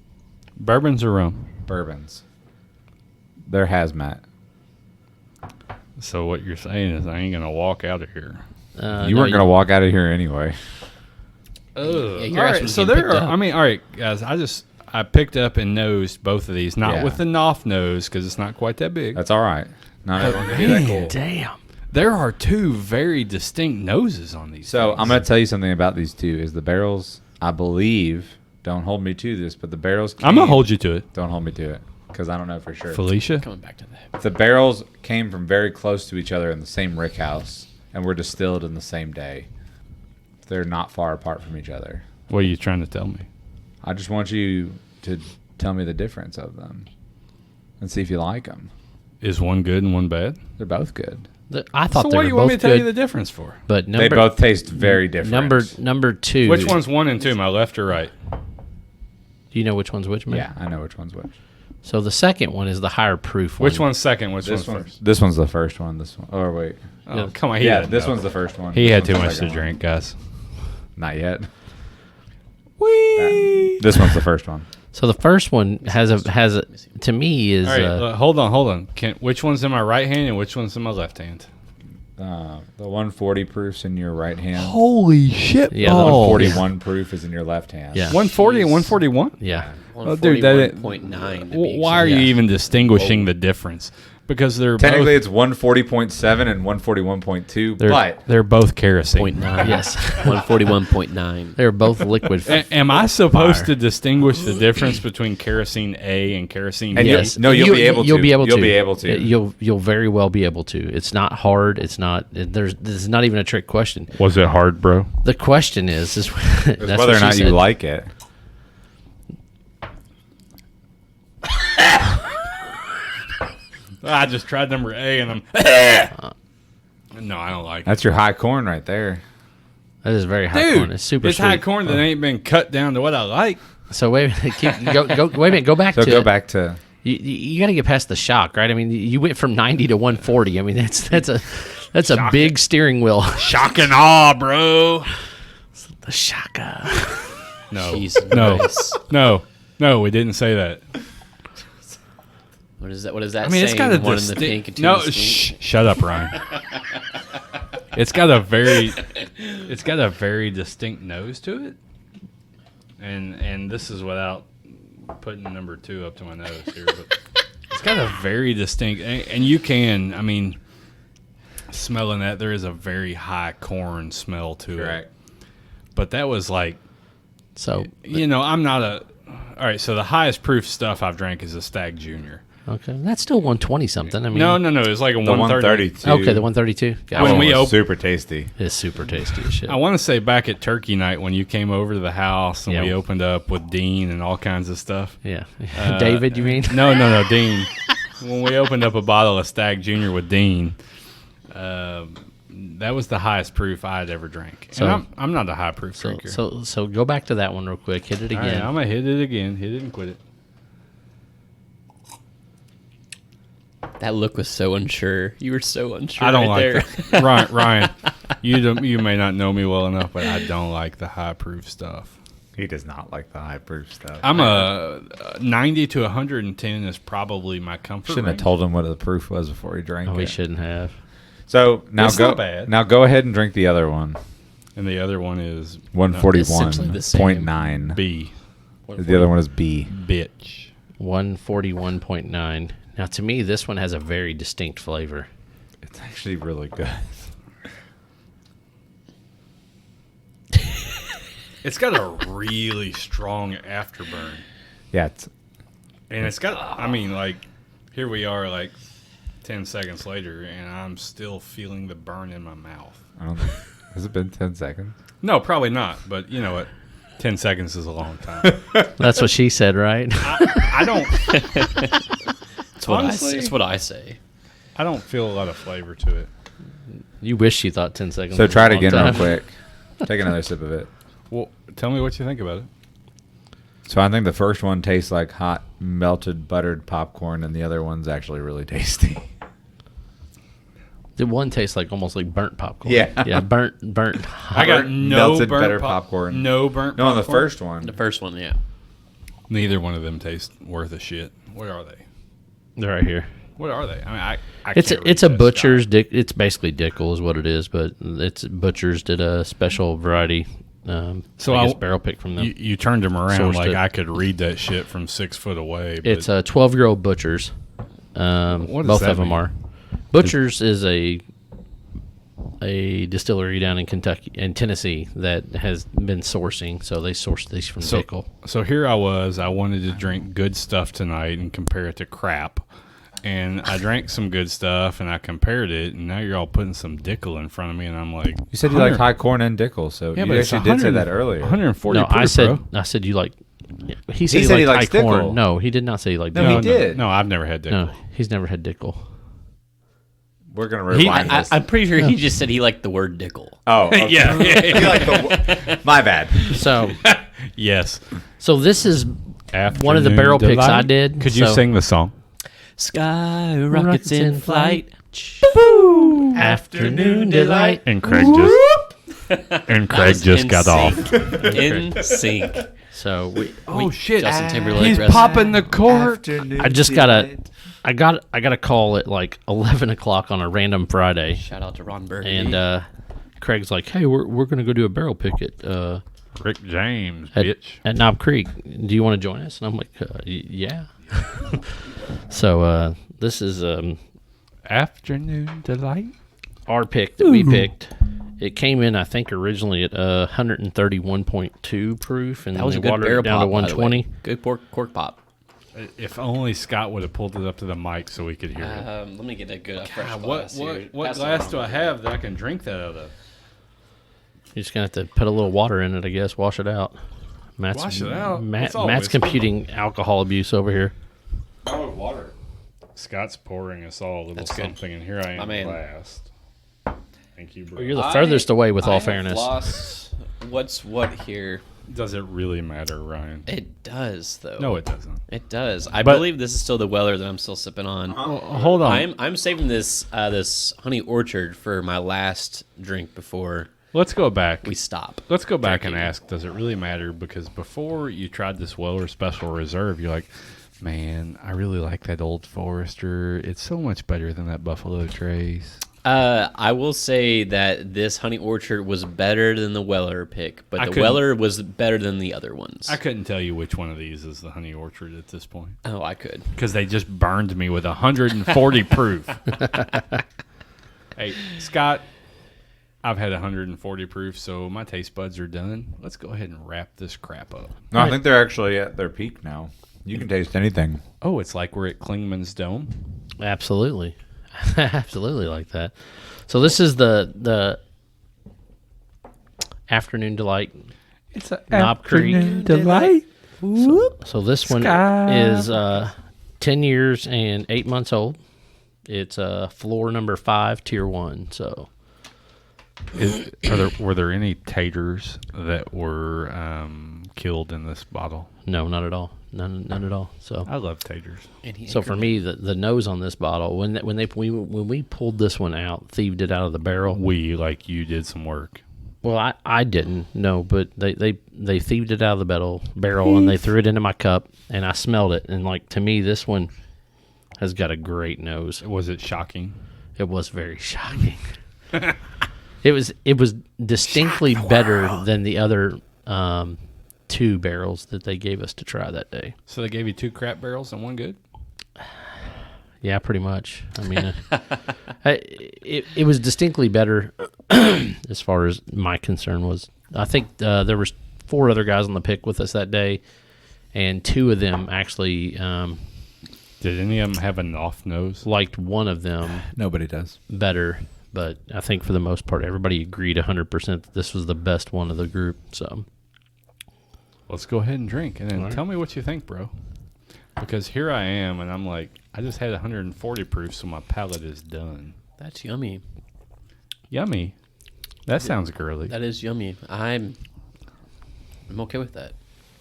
Bourbons or rum? Bourbons. They're hazmat. So what you're saying is I ain't gonna walk out of here. You weren't gonna walk out of here anyway. Oh, Yeah, your all ass right. was So getting there picked are. up. I mean, all right, guys. I picked up and nosed both of these, not Yeah. with the Knopf nose because it's not quite that big. That's all right. Not everyone can be that cool. Damn. There are two very distinct noses on these. So things. I'm going to tell you something about these two. Is the barrels? I believe. Don't hold me to this, but the barrels. I'm gonna hold you to it, Don't hold me to it, because I don't know for sure. Felicia. Coming back to that. The barrels came from very close to each other in the same rick house, and were distilled in the same day. They're not far apart from each other. What are you trying to tell me? I just want you to tell me the difference of them, and see if you like them. Is one good and one bad? They're both good. I thought So they what were do you want me both to tell you good, the difference for? but They both taste very different. number two. Which one's 1 and 2? My left or right? Do you know which one's which, man? Yeah, I know which one's which. So the second one is the higher proof one. Which one's second? Which This one's one. first? This one's the first one. This one. Oh wait. Oh, come on. He Yeah, doesn't this know. one's the first one. He This had one's too the much to second one. drink, guys. Not yet. Whee! This one's the first one. So the first one has a to me is All right, hold on. Which one's in my right hand and which one's in my left hand? The 140 proof's in your right hand. Holy shit! Yeah, the 141 proof is in your left hand. Yeah. 140 and 141. yeah. Oh, dude, that- 141.9. Why are you even distinguishing the difference? Because they're Technically, both, it's 140.7 and 141.2, but they're both kerosene. 0.9. Yes. 141.9. They're both liquid. Am I supposed Fire. to distinguish the difference between kerosene A and kerosene And B? yes. No, you'll be able to. You'll be able You'll to. be able to. You'll very well be able to. It's not hard. It's not. This is not even a trick question. Was it hard, bro? The question is It's that's whether what or she not you said. like it. I just tried number A and I'm. No, I don't like That's your high corn right there. That is very high Dude, corn. It's super it's sweet. high corn that ain't been cut down to what I like. So wait, go wait a minute. Go back So to go back to You got to get past the shock, right? I mean, you went from 90 to 140. I mean, that's a big steering wheel. Shock and awe, bro. The shaka. No, Jesus no, Christ. no, we didn't say that. What is that? What is that? I mean, it's got a one in the pink and two in no. the skink? Shut up, Ryan. It's got a very distinct nose to it, and this is without putting number 2 up to my nose here, but it's got a very distinct, and you can, I mean, smelling that, there is a very high corn smell to it. But that was like, So I'm not a. All right, so the highest proof stuff I've drank is a Stag Junior. okay, that's still 120 something. I mean, No, it's like a the 130. 132. Okay, the 132. That Gotcha. When one we was open- super tasty. It's super tasty as shit. I want to say back at Turkey Night when you came over to the house and Yeah. we opened up with Dean and all kinds of stuff. Yeah, David, you mean? No, Dean. When we opened up a bottle of Stag Junior with Dean, that was the highest proof I had ever drank. So- And I'm not a high proof drinker. So go back to that one real quick. Hit it All right, again. I'm gonna hit it again. Hit it and quit it. That look was so unsure. You were so unsure. I don't right like there. that. Ryan, you may not know me well enough, but I don't like the high proof stuff. He does not like the high proof stuff. I'm a 90 to 110 is probably my comfort Shouldn't have range. told him what the proof was before he drank Oh, it. we shouldn't have. So now It's go. not bad. Now go ahead and drink the other one. And the other one is essentially the same. 141.9. B. The other one is B. Bitch. 141.9. Now, to me, this one has a very distinct flavor. It's actually really good. It's got a really strong afterburn. Yeah, it's And it's got, I mean, like, here we are, like, 10 seconds later, and I'm still feeling the burn in my mouth. I don't has it been 10 seconds? No, probably not, but you know what? 10 seconds is a long time. That's what she said, right? I don't That's what Honestly- it's what I say. I don't feel a lot of flavor to it. You wish you thought 10 seconds. So was a try it long again time. real quick. Take another sip of it. Well, tell me what you think about it. So I think the first one tastes like hot melted buttered popcorn, and the other one's actually really tasty. The one tastes like almost like burnt popcorn. Yeah. Yeah, burnt. I got no melted burnt better popcorn. No burnt No, on the popcorn. first one. The first one, yeah. Neither one of them taste worth a shit. What are they? They're right here. What are they? I mean, I It's can't a, it's read a this, butcher's Scott. dick. It's basically Dickel is what it is, but it's butchers did a special variety. So I guess I- barrel pick from them. You turned them around Sourced like it. I could read that shit from 6 foot away. But It's a 12-year-old butchers. What does Both that of them mean? are. Butchers is a distillery down in Kentucky and Tennessee that has been sourcing. So they source these from Dickel. So here I was. I wanted to drink good stuff tonight and compare it to crap. And I drank some good stuff and I compared it. And now you're all putting some Dickel in front of me. And I'm like, You said you like high corn and Dickel, so Yeah, you but it's actually did say 100 that earlier. 140 No, proof, bro. I said you like. He said said he liked likes high corn. Dickel. No, he did not say he liked No, Dickel. he did. No, I've never had Dickel. No, he's never had Dickel. We're gonna rewind this. I'm pretty sure he just said he liked the word dickle. Oh, okay. Yeah. You like the, my bad. So, Yes. so this is one of the barrel picks I did. Could you so- sing the song? Sky rockets in flight. Afternoon delight. And Craig just got off. In sync. So shit! Justin Timberlake. He's rest- popping the cork. I just got a call at like 11 o'clock on a random Friday, Shout out to Ron Burgundy. and Craig's like, "Hey, we're gonna go do a barrel pick at Rick James, at, bitch. at Knob Creek. Do you want to join us?" And I'm like, "Yeah." So this is Afternoon delight. our pick that we picked. It came in, I think, originally at 131.2 proof, and that was they a good watered barrel it down pop, to by the way. 120. Good cork pop. If only Scott would have pulled it up to the mic so we could hear it. Let me get a good fresh God, glass. what here. what Pass it glass around. do I have that I can drink that out of? You're just gonna have to put a little water in it, I guess. Wash it out. Matt's, Wash it out? Matt, It's all Matt's whiskey. computing alcohol abuse over here. Water. Scott's pouring us all a little That's good. something, and here I am My man. last. Thank you, bro. You're the furthest away with I all have fairness. Lost what's what here? Does it really matter, Ryan? It does though. No, it doesn't. It does. I But- believe this is still the Weller that I'm still sipping on. Well, hold on. I'm saving this this honey orchard for my last drink before Let's go back. we stop. Let's go back and drinking. ask, does it really matter? Because before you tried this Weller Special Reserve, you're like, man, I really like that Old Forester. It's so much better than that Buffalo Trace. I will say that this honey orchard was better than the Weller pick, but I the couldn't- Weller was better than the other ones. I couldn't tell you which one of these is the Honey Orchard at this point Oh, I could. because they just burned me with 140 proof. Hey, Scott, I've had 140 proof, so my taste buds are done. Let's go ahead and wrap this crap up. No, I think they're actually at their peak now. You can taste anything. Oh, it's like we're at Klingman's Dome. Absolutely. Absolutely like that. So this is the Afternoon Delight. It's a Knob Creek. delight. So this one Sky. is 10 years and 8 months old. It's floor number 5, tier 1. So Were there any taters that were killed in this bottle? no, not at all. None at all. So I love taters. so for me, the nose on this bottle, when we pulled this one out, thieved it out of the barrel. Like you did some work. Well, I didn't, no, but they thieved it out of the barrel and they threw it into my cup, and I smelled it, and like to me, this one has got a great nose. Was it shocking? It was very shocking. It was distinctly better than the other 2 barrels that they gave us to try that day. So they gave you 2 crap barrels and 1 good? Yeah, pretty much. I mean, it was distinctly better as far as my concern was. I think there was 4 other guys on the pick with us that day, and 2 of them actually Did any of them have an off nose? liked one of them Nobody does. better. But I think for the most part, everybody agreed 100% that this was the best one of the group. So Let's go ahead and drink, and then All right. tell me what you think, bro. Because here I am, and I'm like, I just had 140 proof, so my palate is done. That's yummy. Yummy. That sounds girly. That is yummy. I'm okay with that.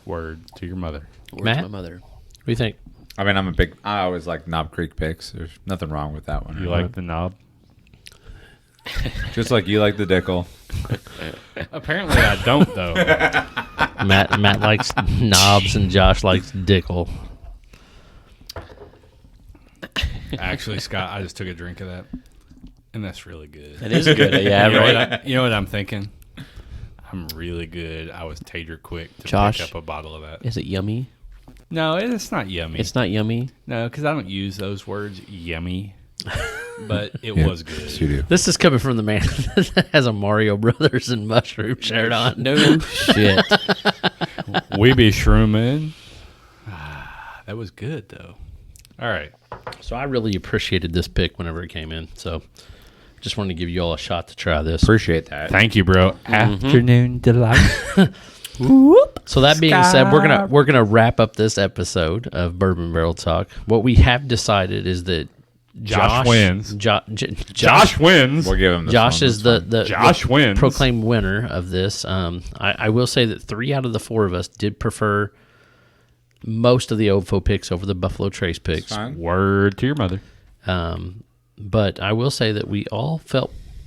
Word to your mother. Word Matt? to my mother. what do you think? I mean, I always like Knob Creek picks. There's nothing wrong with that one. You like the knob? Just like you like the Dickel. Apparently I don't, though. Matt likes knobs and Josh likes Dickel. Actually, Scott, I just took a drink of that, and that's really good. That is good. Yeah, You know, right. you know what I'm thinking? I'm really good. I was tater quick to Josh? pick up a bottle of that. Is it yummy? No, it's not yummy. It's not yummy. No, because I don't use those words, yummy. But it was good. Yes, you do. This is coming from the man that has a Mario Brothers and mushroom shirt on. No shit. We be shrooming. That was good, though. All right. So I really appreciated this pick whenever it came in. So just wanted to give you all a shot to try this. Appreciate that. Thank you, bro. Afternoon delight. So that being said, we're gonna wrap up this episode of Bourbon Barrel Talk. What we have decided is that Josh wins. Josh wins. We'll give him this Josh one. is That's the Josh wins. proclaimed winner of this. I will say that 3 out of the 4 of us did prefer most of the OFO picks over the Buffalo Trace picks. fine. Word to your mother. But I will say that we all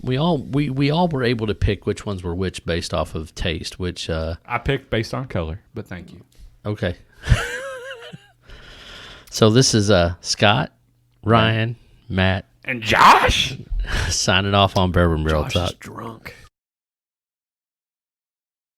were able to pick which ones were which based off of taste. Which I picked based on color, but thank you. okay. So this is Scott, Ryan, Matt And Josh. signing off on Bourbon Barrel Josh Talk. is drunk.